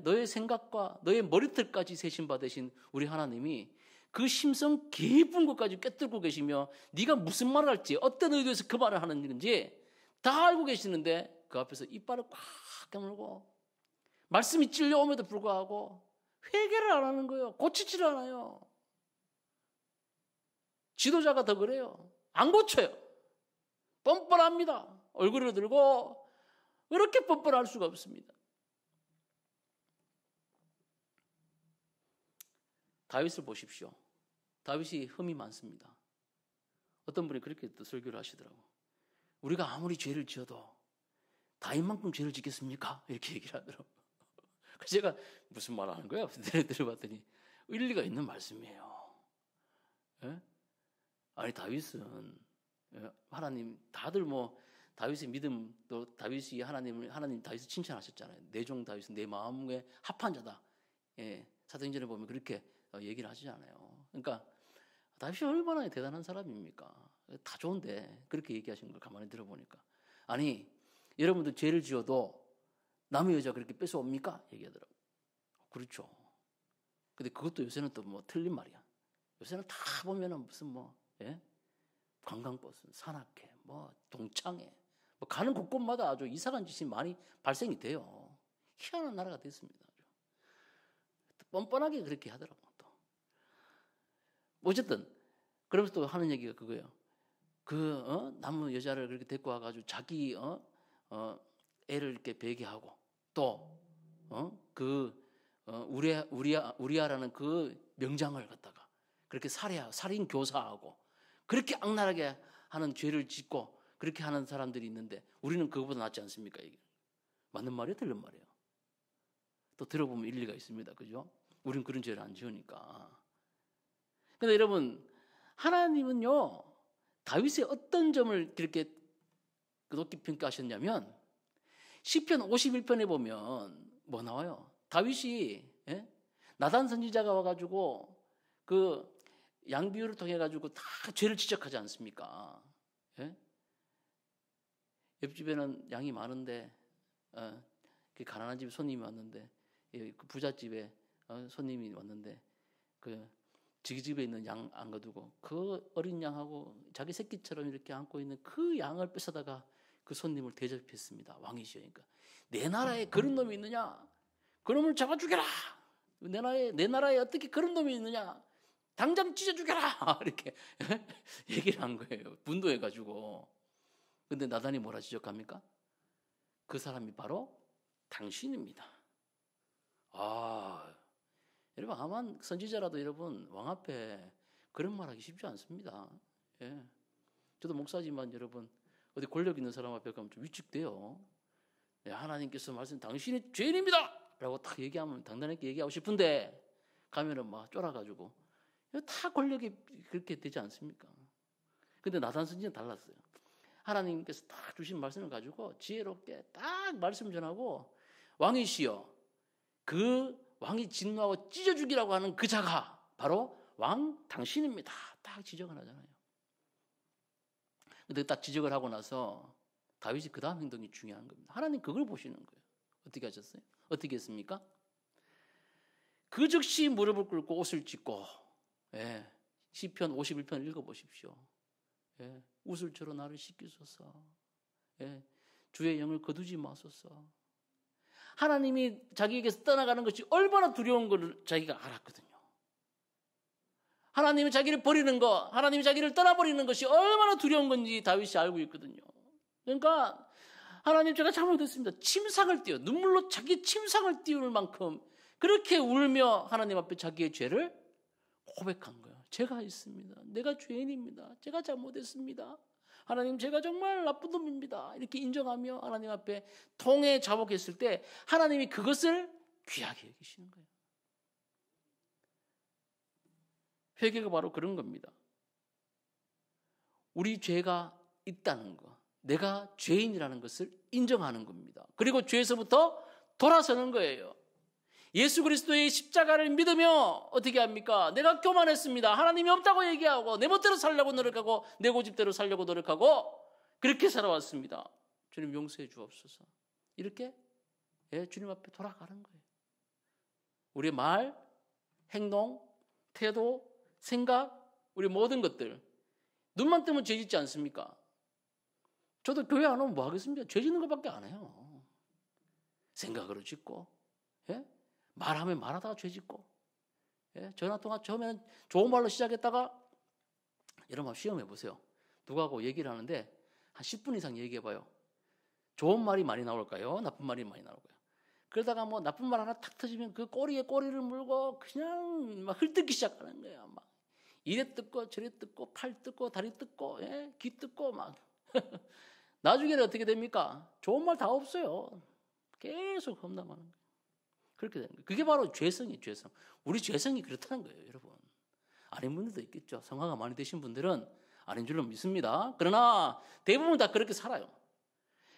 너의 생각과 너의 머리털까지 세신 받으신 우리 하나님이 그 심성 깊은 것까지 꿰뚫고 계시며 네가 무슨 말을 할지 어떤 의도에서 그 말을 하는 건지 다 알고 계시는데 그 앞에서 이빨을 꽉 깨물고 말씀이 찔려옴에도 불구하고 회개를 안 하는 거예요. 고치지를 않아요. 지도자가 더 그래요. 안 고쳐요. 뻔뻔합니다. 얼굴을 들고 그렇게 뻔뻔할 수가 없습니다. 다윗을 보십시오. 다윗이 흠이 많습니다. 어떤 분이 그렇게 또 설교를 하시더라고요. 우리가 아무리 죄를 지어도 다윗만큼 죄를 짓겠습니까? 이렇게 얘기를 하더라고요. 그래서 제가 무슨 말 하는 거야? 들어봤더니 일리가 있는 말씀이에요. 예? 아니 다윗은 하나님 다들 다윗의 믿음도 다윗이 하나님 다윗을 칭찬하셨잖아요. 내 종 다윗은 내 마음에 합한 자다. 예, 사도행전에 보면 그렇게 얘기를 하시잖아요. 그러니까 다윗이 얼마나 대단한 사람입니까? 다 좋은데 그렇게 얘기하시는 걸 가만히 들어보니까 아니 여러분도 죄를 지어도 남의 여자 그렇게 뺏어옵니까? 얘기하더라고요. 그렇죠. 근데 그것도 요새는 또 뭐 틀린 말이야. 요새는 다 보면은 무슨 뭐 예? 관광버스, 산악회, 뭐 동창회, 뭐 가는 곳곳마다 아주 이상한 짓이 많이 발생이 돼요. 희한한 나라가 됐습니다. 아주. 뻔뻔하게 그렇게 하더라고 또. 어쨌든 그러면서 또 하는 얘기가 그거예요. 남의 여자를 그렇게 데리고 와가지고 자기 애를 이렇게 베게 하고 또 우리아라는 그 명장을 갖다가 그렇게 살인 교사하고 그렇게 악랄하게 하는 죄를 짓고 그렇게 하는 사람들이 있는데 우리는 그거보다 낫지 않습니까? 이게 맞는 말이에요, 틀린 말이에요. 또 들어보면 일리가 있습니다, 그죠? 우리는 그런 죄를 안 지으니까. 근데 여러분, 하나님은요 다윗의 어떤 점을 그렇게 높게 평가하셨냐면 시편 51편에 보면 뭐 나와요? 다윗이 나단 선지자가 와가지고 그 양비유를 통해 가지고 다 죄를 지적하지 않습니까? 예? 옆집에는 양이 많은데 그 가난한 집에 손님이 왔는데 그 부잣집에 손님이 왔는데 그 자기 집에 있는 양 안 거두고 그 어린 양하고 자기 새끼처럼 이렇게 안고 있는 그 양을 뺏어다가 그 손님을 대접했습니다. 왕이시니까 내 나라에 그런 놈이 있느냐? 그놈을 잡아 죽여라. 내 나라에 어떻게 그런 놈이 있느냐? 당장 찢어 죽여라. 이렇게 얘기를 한 거예요. 분노해가지고. 근데 나단이 뭐라 지적합니까? 그 사람이 바로 당신입니다. 여러분 아마 선지자라도 여러분 왕 앞에 그런 말하기 쉽지 않습니다. 예. 저도 목사지만 여러분 어디 권력 있는 사람 앞에 가면 좀 위축돼요. 예, 하나님께서 말씀 당신이 죄인입니다 라고 딱 얘기하면 당당하게 얘기하고 싶은데 가면은 막 쫄아가지고 다 권력이 그렇게 되지 않습니까? 근데 나단 선지자는 달랐어요. 하나님께서 딱 주신 말씀을 가지고 지혜롭게 딱 말씀 전하고 왕이시여 그 왕이 진노하고 찢어 죽이라고 하는 그 자가 바로 왕 당신입니다. 딱 지적을 하잖아요. 근데 딱 지적을 하고 나서 다윗이 그 다음 행동이 중요한 겁니다. 하나님 그걸 보시는 거예요. 어떻게 하셨어요? 어떻게 했습니까? 그 즉시 무릎을 꿇고 옷을 찢고 시편 51편 읽어보십시오. 우슬처럼 나를 씻기소서. 주의 영을 거두지 마소서. 하나님이 자기에게서 떠나가는 것이 얼마나 두려운 걸 자기가 알았거든요. 하나님이 자기를 버리는 것, 하나님이 자기를 떠나버리는 것이 얼마나 두려운 건지 다윗이 알고 있거든요. 그러니까 하나님 제가 잘못했습니다. 침상을 띄워 눈물로 자기 침상을 띄울 만큼 그렇게 울며 하나님 앞에 자기의 죄를 고백한 거예요. 제가 있습니다. 내가 죄인입니다. 제가 잘못했습니다. 하나님 제가 정말 나쁜 놈입니다. 이렇게 인정하며 하나님 앞에 통해 자복했을 때 하나님이 그것을 귀하게 여기시는 거예요. 회개가 바로 그런 겁니다. 우리 죄가 있다는 거, 내가 죄인이라는 것을 인정하는 겁니다. 그리고 죄에서부터 돌아서는 거예요. 예수 그리스도의 십자가를 믿으며 어떻게 합니까? 내가 교만했습니다. 하나님이 없다고 얘기하고 내 멋대로 살려고 노력하고 내 고집대로 살려고 노력하고 그렇게 살아왔습니다. 주님 용서해 주옵소서. 이렇게 주님 앞에 돌아가는 거예요. 우리의 말, 행동, 태도, 생각, 우리 모든 것들 눈만 뜨면 죄 짓지 않습니까? 저도 교회 안 오면 뭐 하겠습니까? 죄 짓는 것밖에 안 해요. 생각으로 짓고 말하면 말하다가 죄 짓고 전화통화 처음에는 좋은 말로 시작했다가 여러분 시험해 보세요. 누구하고 얘기를 하는데 한 10분 이상 얘기해봐요. 좋은 말이 많이 나올까요? 나쁜 말이 많이 나올까요? 그러다가 뭐 나쁜 말 하나 탁 터지면 그 꼬리에 꼬리를 물고 그냥 막 헐뜯기 시작하는 거예요. 막 이래 뜯고 저래 뜯고 팔 뜯고 다리 뜯고 귀 뜯고 막 나중에는 어떻게 됩니까? 좋은 말 다 없어요. 계속 험담하는 거예요. 그렇게 되는 거예요. 그게 바로 죄성이에요. 죄성. 우리 죄성이 그렇다는 거예요. 여러분. 아닌 분들도 있겠죠. 성화가 많이 되신 분들은 아닌 줄로 믿습니다. 그러나 대부분 다 그렇게 살아요.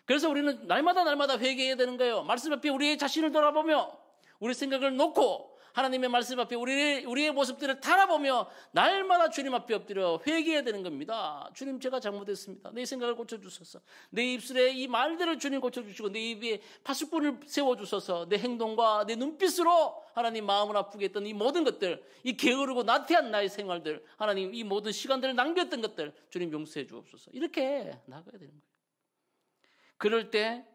그래서 우리는 날마다 회개해야 되는 거예요. 말씀 앞에 우리의 자신을 돌아보며 우리 생각을 놓고 하나님의 말씀 앞에 우리의 모습들을 달아보며 날마다 주님 앞에 엎드려 회개해야 되는 겁니다. 주님, 제가 잘못했습니다. 내 생각을 고쳐주소서. 내 입술에 이 말들을 주님 고쳐주시고 내 입에 파수꾼을 세워주소서. 내 행동과 내 눈빛으로 하나님 마음을 아프게 했던 이 모든 것들, 이 게으르고 나태한 나의 생활들, 하나님 이 모든 시간들을 낭비했던 것들 주님 용서해 주옵소서. 이렇게 나가야 되는 거예요. 그럴 때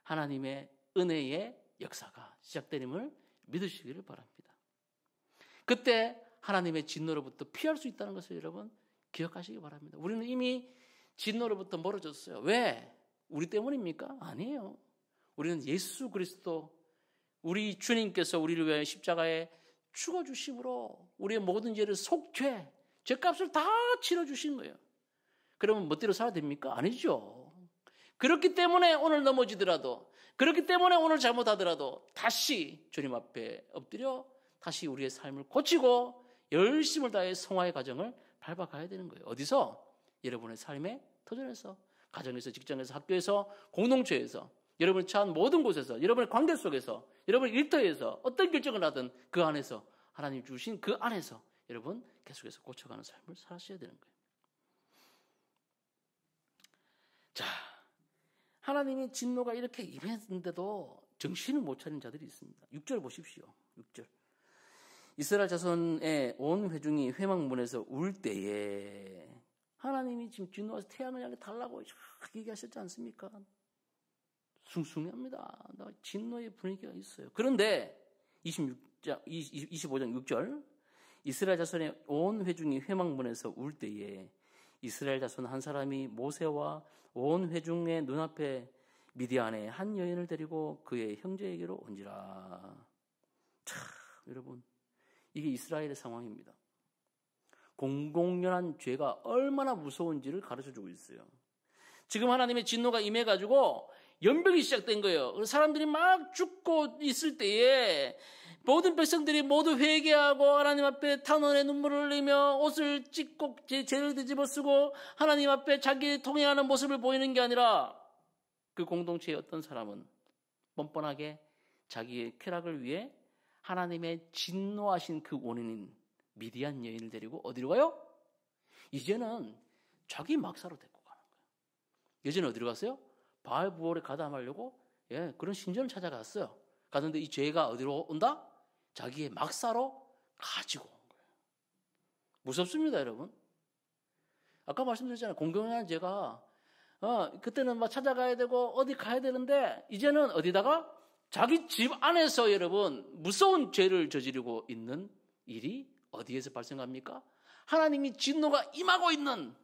하나님의 은혜의 역사가 시작됨을 믿으시기를 바랍니다. 그때 하나님의 진노로부터 피할 수 있다는 것을 여러분 기억하시기 바랍니다. 우리는 이미 진노로부터 멀어졌어요. 왜? 우리 때문입니까? 아니에요. 우리는 예수 그리스도, 우리 주님께서 우리를 위하여 십자가에 죽어주심으로 우리의 모든 죄를 속죄, 죄값을 다 치러주신 거예요. 그러면 멋대로 살아야 됩니까? 아니죠. 그렇기 때문에 오늘 넘어지더라도, 그렇기 때문에 오늘 잘못하더라도 다시 주님 앞에 엎드려 다시 우리의 삶을 고치고 열심을 다해 성화의 과정을 밟아가야 되는 거예요. 어디서? 여러분의 삶의 터전에서, 가정에서, 직장에서, 학교에서, 공동체에서, 여러분이 처한 모든 곳에서, 여러분의 관계 속에서, 여러분의 일터에서 어떤 결정을 하든 그 안에서, 하나님 주신 그 안에서 여러분 계속해서 고쳐가는 삶을 살아셔야 되는 거예요. 자, 하나님의 진노가 이렇게 임했는데도 정신을 못 차린 자들이 있습니다. 6절 보십시오. 6절. 이스라엘 자손의 온 회중이 회막문에서 울 때에 하나님이 지금 진노해서 태양을 향해 달라고 얘기하셨지 않습니까? 숭숭합니다. 진노의 분위기가 있어요. 그런데 25장 6절, 이스라엘 자손의 온 회중이 회막문에서 울 때에 이스라엘 자손 한 사람이 모세와 온 회중의 눈앞에 미디안의 한 여인을 데리고 그의 형제에게로 온지라. 참, 여러분, 이게 이스라엘의 상황입니다. 공공연한 죄가 얼마나 무서운지를 가르쳐주고 있어요. 지금 하나님의 진노가 임해가지고 연병이 시작된 거예요. 사람들이 막 죽고 있을 때에 모든 백성들이 모두 회개하고 하나님 앞에 탄원의 눈물을 흘리며 옷을 찢고 죄를 뒤집어 쓰고 하나님 앞에 자기 통행하는 모습을 보이는 게 아니라 그 공동체의 어떤 사람은 뻔뻔하게 자기의 쾌락을 위해 하나님의 진노하신 그 원인인 미디안 여인을 데리고 어디로 가요? 이제는 자기 막사로 데리고 가는 거예요. 예전에 어디로 갔어요? 바알 부올에 가담하려고 그런 신전을 찾아갔어요. 갔는데 이 죄가 어디로 온다? 자기의 막사로 가지고 온 거예요. 무섭습니다, 여러분. 아까 말씀드렸잖아요. 공공연한 죄가 그때는 막 찾아가야 되고 어디 가야 되는데 이제는 어디다가? 자기 집 안에서 여러분 무서운 죄를 저지르고 있는 일이 어디에서 발생합니까? 하나님이 진노가 임하고 있는,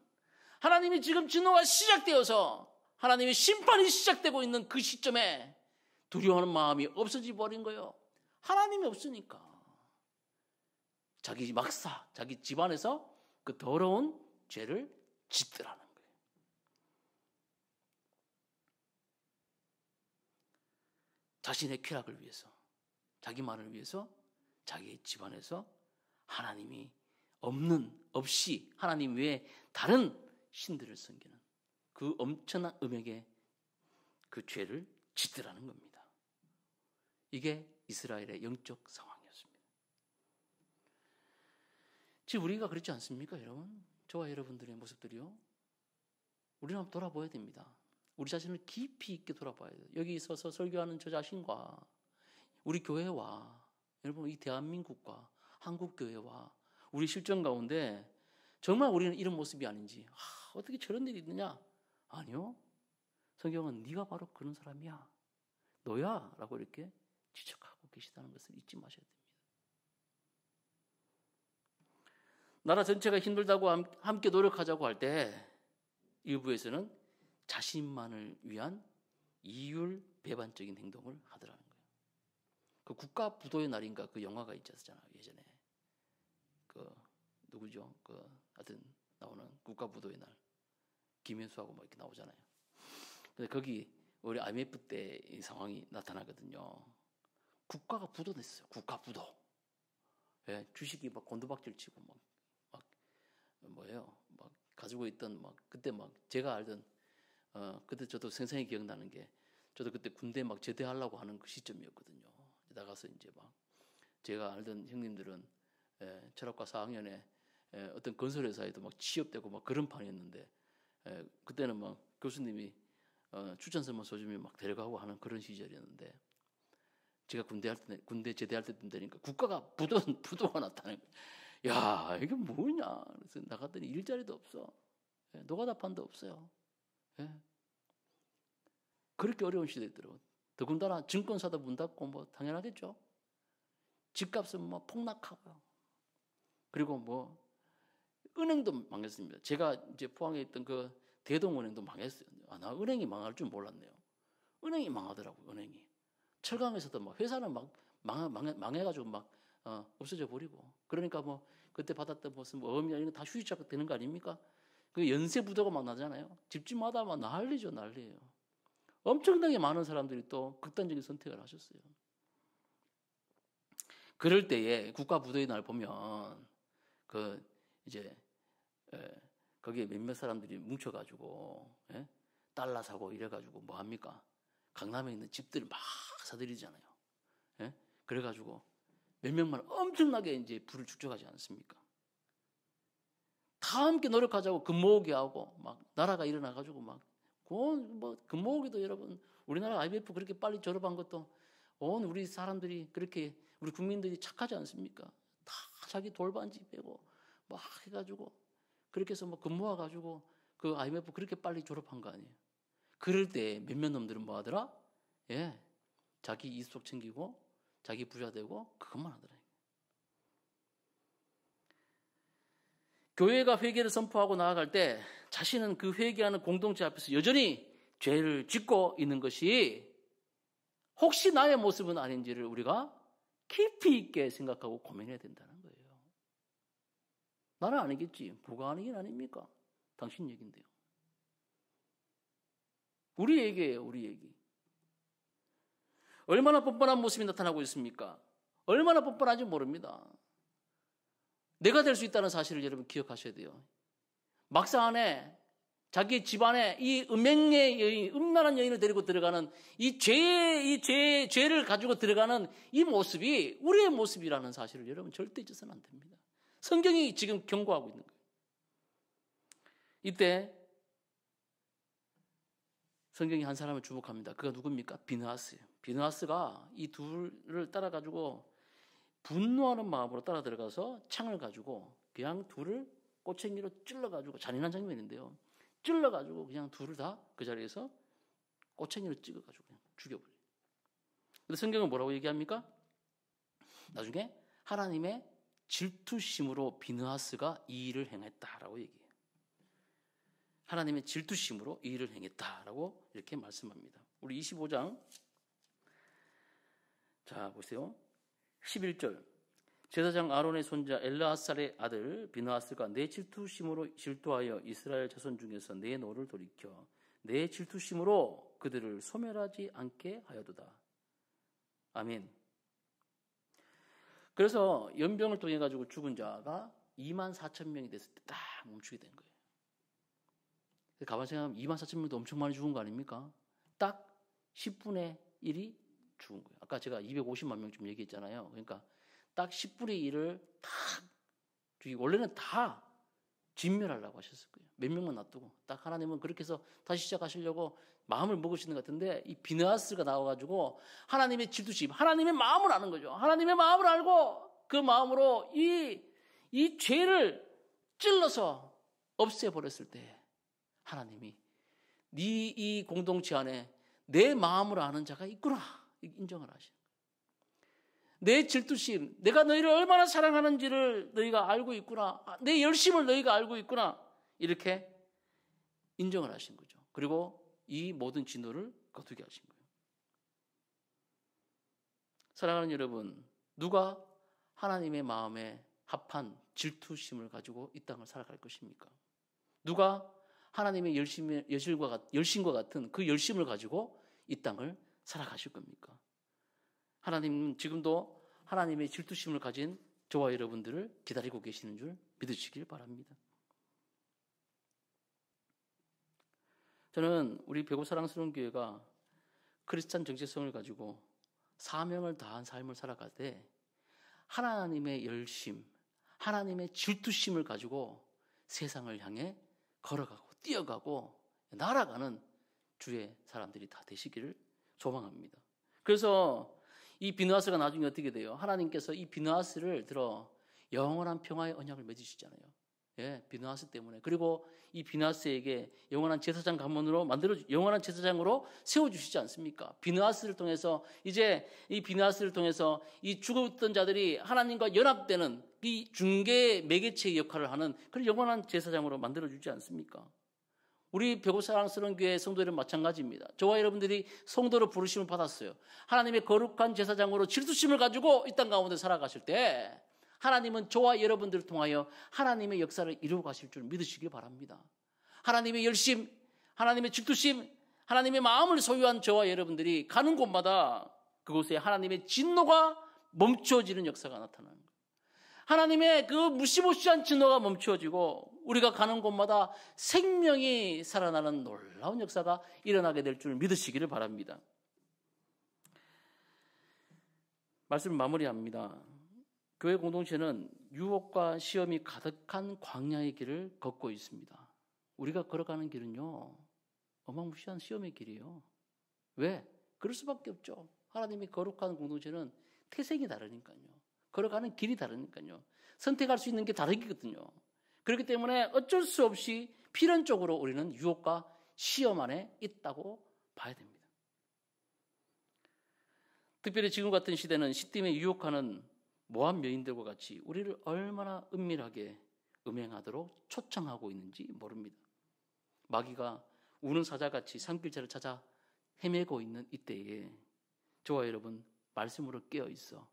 하나님이 지금 진노가 시작되어서 하나님의 심판이 시작되고 있는 그 시점에 두려워하는 마음이 없어져 버린 거예요. 하나님이 없으니까 자기 막사, 자기 집안에서 그 더러운 죄를 짓더라는 거예요. 자신의 쾌락을 위해서, 자기만을 위해서 자기 집안에서 하나님이 없이 하나님 외에 다른 신들을 섬기는 그 엄청난 음액의 그 죄를 짓더라는 겁니다. 이게 이스라엘의 영적 상황이었습니다. 지금 우리가 그렇지 않습니까, 여러분? 저와 여러분들의 모습들이요. 우리는 한번 돌아봐야 됩니다. 우리 자신을 깊이 있게 돌아봐야 돼요. 여기 있어서 설교하는 저 자신과 우리 교회와 여러분 이 대한민국과 한국교회와 우리 실정 가운데 정말 우리는 이런 모습이 아닌지, 어떻게 저런 일이 있느냐? 아니요. 성경은 네가 바로 그런 사람이야. 너야. 라고 이렇게 지적하고 계시다는 것을 잊지 마셔야 됩니다. 나라 전체가 힘들다고 함께 노력하자고 할 때 일부에서는 자신만을 위한 이율 배반적인 행동을 하더라는 거예요. 그 국가 부도의 날인가 그 영화가 있었잖아요. 예전에 누구죠? 하여튼 나오는 국가 부도의 날 김현수하고 막 이렇게 나오잖아요. 근데 거기 우리 IMF 때 이 상황이 나타나거든요. 국가가 부도됐어요. 국가 부도. 주식이 막 곤두박질 치고 막 가지고 있던 그때 제가 알던 그때 저도 생생히 기억나는 게 저도 그때 군대 막 제대하려고 하는 그 시점이었거든요. 나가서 이제 막 제가 알던 형님들은 철학과 4학년에 어떤 건설회사에도 막 취업되고 막 그런 판이었는데 그때는 막 교수님이 추천서만 써주면 막 데려가고 하는 그런 시절이었는데 제가 군대 제대할 때쯤 되니까 국가가 부도가 났다는 거예요. 야, 이게 뭐냐? 그래서 나갔더니 일자리도 없어. 노가다판도 없어요. 그렇게 어려운 시대였더라고요. 더군다나 증권사도 문 닫고 뭐 당연하겠죠. 집값은 뭐 폭락하고요. 그리고 뭐 은행도 망했습니다. 제가 이제 포항에 있던 그 대동은행도 망했어요. 나 은행이 망할 줄 몰랐네요. 은행이 망하더라고요. 은행이. 철강에서도 막 회사는 막 망해가지고 막 없어져 버리고. 그러니까 뭐 그때 받았던 무슨 어음이나 이런 거 다 휴지자가 되는 거 아닙니까? 그 연쇄 부도가 막 나잖아요. 집집마다 막 난리죠, 난리예요. 엄청나게 많은 사람들이 또 극단적인 선택을 하셨어요. 그럴 때에 국가 부도의 날 보면 그 이제 거기에 몇몇 사람들이 뭉쳐가지고 달러 사고 이래가지고 뭐 합니까? 강남에 있는 집들을 막 사들이잖아요. 그래가지고 몇 명만 엄청나게 이제 부를 축적하지 않습니까? 다 함께 노력하자고 금모으기 하고 막 나라가 일어나가지고 막 뭐 금모으기도 여러분 우리나라 IMF 그렇게 빨리 졸업한 것도 온 우리 사람들이 그렇게 우리 국민들이 착하지 않습니까? 다 자기 돌반지 빼고 막 해가지고 그렇게 해서 뭐 금모아가지고 그 IMF 그렇게 빨리 졸업한 거 아니에요? 그럴 때 몇몇 놈들은 뭐 하더라? 자기 이속 챙기고 자기 부자 되고 그것만 하더라. 교회가 회개를 선포하고 나아갈 때 자신은 그 회개하는 공동체 앞에서 여전히 죄를 짓고 있는 것이 혹시 나의 모습은 아닌지를 우리가 깊이 있게 생각하고 고민해야 된다는 거예요. 나는 아니겠지. 뭐가 아니긴 아닙니까? 당신 얘기인데요. 우리 얘기예요. 우리 얘기. 얼마나 뻔뻔한 모습이 나타나고 있습니까? 얼마나 뻔뻔한지 모릅니다. 내가 될 수 있다는 사실을 여러분 기억하셔야 돼요. 막상 안에 자기 집안에 이 음행의 여인, 음란한 여인을 데리고 들어가는 죄를 가지고 들어가는 이 모습이 우리의 모습이라는 사실을 여러분 절대 잊어서는 안 됩니다. 성경이 지금 경고하고 있는 거예요. 이때 성경이 한 사람을 주목합니다. 그가 누굽니까? 비느하스예요. 비느하스가 이 둘을 따라가지고 분노하는 마음으로 따라 들어가서 창을 가지고 그냥 둘을 꼬챙이로 찔러가지고 잔인한 장면인데요. 찔러가지고 그냥 둘을 다 그 자리에서 꼬챙이로 찍어가지고 그냥 죽여버려요. 근데 성경은 뭐라고 얘기합니까? 나중에 하나님의 질투심으로 비느하스가 이 일을 행했다라고 얘기해요. 하나님의 질투심으로 이 일을 행했다라고 이렇게 말씀합니다. 우리 25장 자 보세요. 11절 제사장 아론의 손자 엘르아살의 아들 비느하스가 내 질투심으로 질투하여 이스라엘 자손 중에서 내 노를 돌이켜 내 질투심으로 그들을 소멸하지 않게 하여도다. 아멘. 그래서 연병을 통해 가지고 죽은 자가 24,000명이 됐을 때 딱 멈추게 된 거예요. 가만 생각하면 24,000명도 엄청 많이 죽은 거 아닙니까? 딱 10분의 1이 죽은 거예요. 아까 제가 250만 명쯤 얘기했잖아요. 그러니까 딱 10분의 1을 다 죽이고 원래는 다 진멸하려고 하셨을 거예요. 몇 명만 놔두고 딱 하나님은 그렇게 해서 다시 시작하시려고 마음을 먹으시는 것 같은데 이 비느하스가 나와가지고 하나님의 질투심, 하나님의 마음을 아는 거죠. 하나님의 마음을 알고 그 마음으로 이 죄를 찔러서 없애버렸을 때 하나님이 네 이 공동체 안에 내 마음을 아는 자가 있구나 인정을 하시는 거예요. 내 질투심, 내가 너희를 얼마나 사랑하는지를 너희가 알고 있구나. 내 열심을 너희가 알고 있구나. 이렇게 인정을 하신 거죠. 그리고 이 모든 진노를 거두게 하신 거예요. 사랑하는 여러분, 누가 하나님의 마음에 합한 질투심을 가지고 이 땅을 살아갈 것입니까? 누가 하나님의 열심과 같은 그 열심을 가지고 이 땅을 살아가실 겁니까? 하나님은 지금도 하나님의 질투심을 가진 저와 여러분들을 기다리고 계시는 줄 믿으시길 바랍니다. 저는 우리 배고 사랑스러운 교회가 크리스찬 정체성을 가지고 사명을 다한 삶을 살아갈 때 하나님의 열심, 하나님의 질투심을 가지고 세상을 향해 걸어가고 뛰어가고 날아가는 주의 사람들이 다 되시기를 소망합니다. 그래서 이 비느하스가 나중에 어떻게 돼요? 하나님께서 이 비느하스를 들어 영원한 평화의 언약을 맺으시잖아요. 예, 비느하스 때문에. 그리고 이 비느하스에게 영원한 제사장 가문으로 영원한 제사장으로 세워주시지 않습니까? 비느하스를 통해서 이제 이 비느하스를 통해서 이 죽었던 자들이 하나님과 연합되는 이 중개 매개체의 역할을 하는 그런 영원한 제사장으로 만들어주지 않습니까? 우리 배고 사랑스러운 교회 성도들은 마찬가지입니다. 저와 여러분들이 성도로 부르심을 받았어요. 하나님의 거룩한 제사장으로 질투심을 가지고 이 땅 가운데 살아가실 때 하나님은 저와 여러분들을 통하여 하나님의 역사를 이루어 가실 줄 믿으시기 바랍니다. 하나님의 열심, 하나님의 질투심, 하나님의 마음을 소유한 저와 여러분들이 가는 곳마다 그곳에 하나님의 진노가 멈추어지는 역사가 나타나는 거예요. 하나님의 그 무시무시한 진노가 멈추어지고 우리가 가는 곳마다 생명이 살아나는 놀라운 역사가 일어나게 될 줄 믿으시기를 바랍니다. 말씀을 마무리합니다. 교회 공동체는 유혹과 시험이 가득한 광야의 길을 걷고 있습니다. 우리가 걸어가는 길은요, 어마무시한 시험의 길이에요. 왜? 그럴 수밖에 없죠. 하나님이 거룩한 공동체는 태생이 다르니까요. 걸어가는 길이 다르니까요. 선택할 수 있는 게 다르거든요. 그렇기 때문에 어쩔 수 없이 필연적으로 우리는 유혹과 시험 안에 있다고 봐야 됩니다. 특별히 지금 같은 시대는 시딤에 유혹하는 모함 여인들과 같이 우리를 얼마나 은밀하게 음행하도록 초청하고 있는지 모릅니다. 마귀가 우는 사자같이 산길자를 찾아 헤매고 있는 이때에 저와 여러분 말씀으로 깨어있어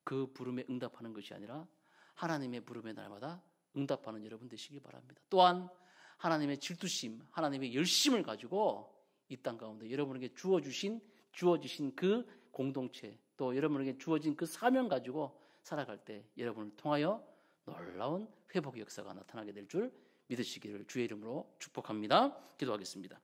그 부름에 응답하는 것이 아니라 하나님의 부름에 날마다 응답하는 여러분 되시기 바랍니다. 또한 하나님의 질투심, 하나님의 열심을 가지고 이 땅 가운데 여러분에게 주어지신 그 공동체, 또 여러분에게 주어진 그 사명 가지고 살아갈 때 여러분을 통하여 놀라운 회복의 역사가 나타나게 될 줄 믿으시기를 주의 이름으로 축복합니다. 기도하겠습니다.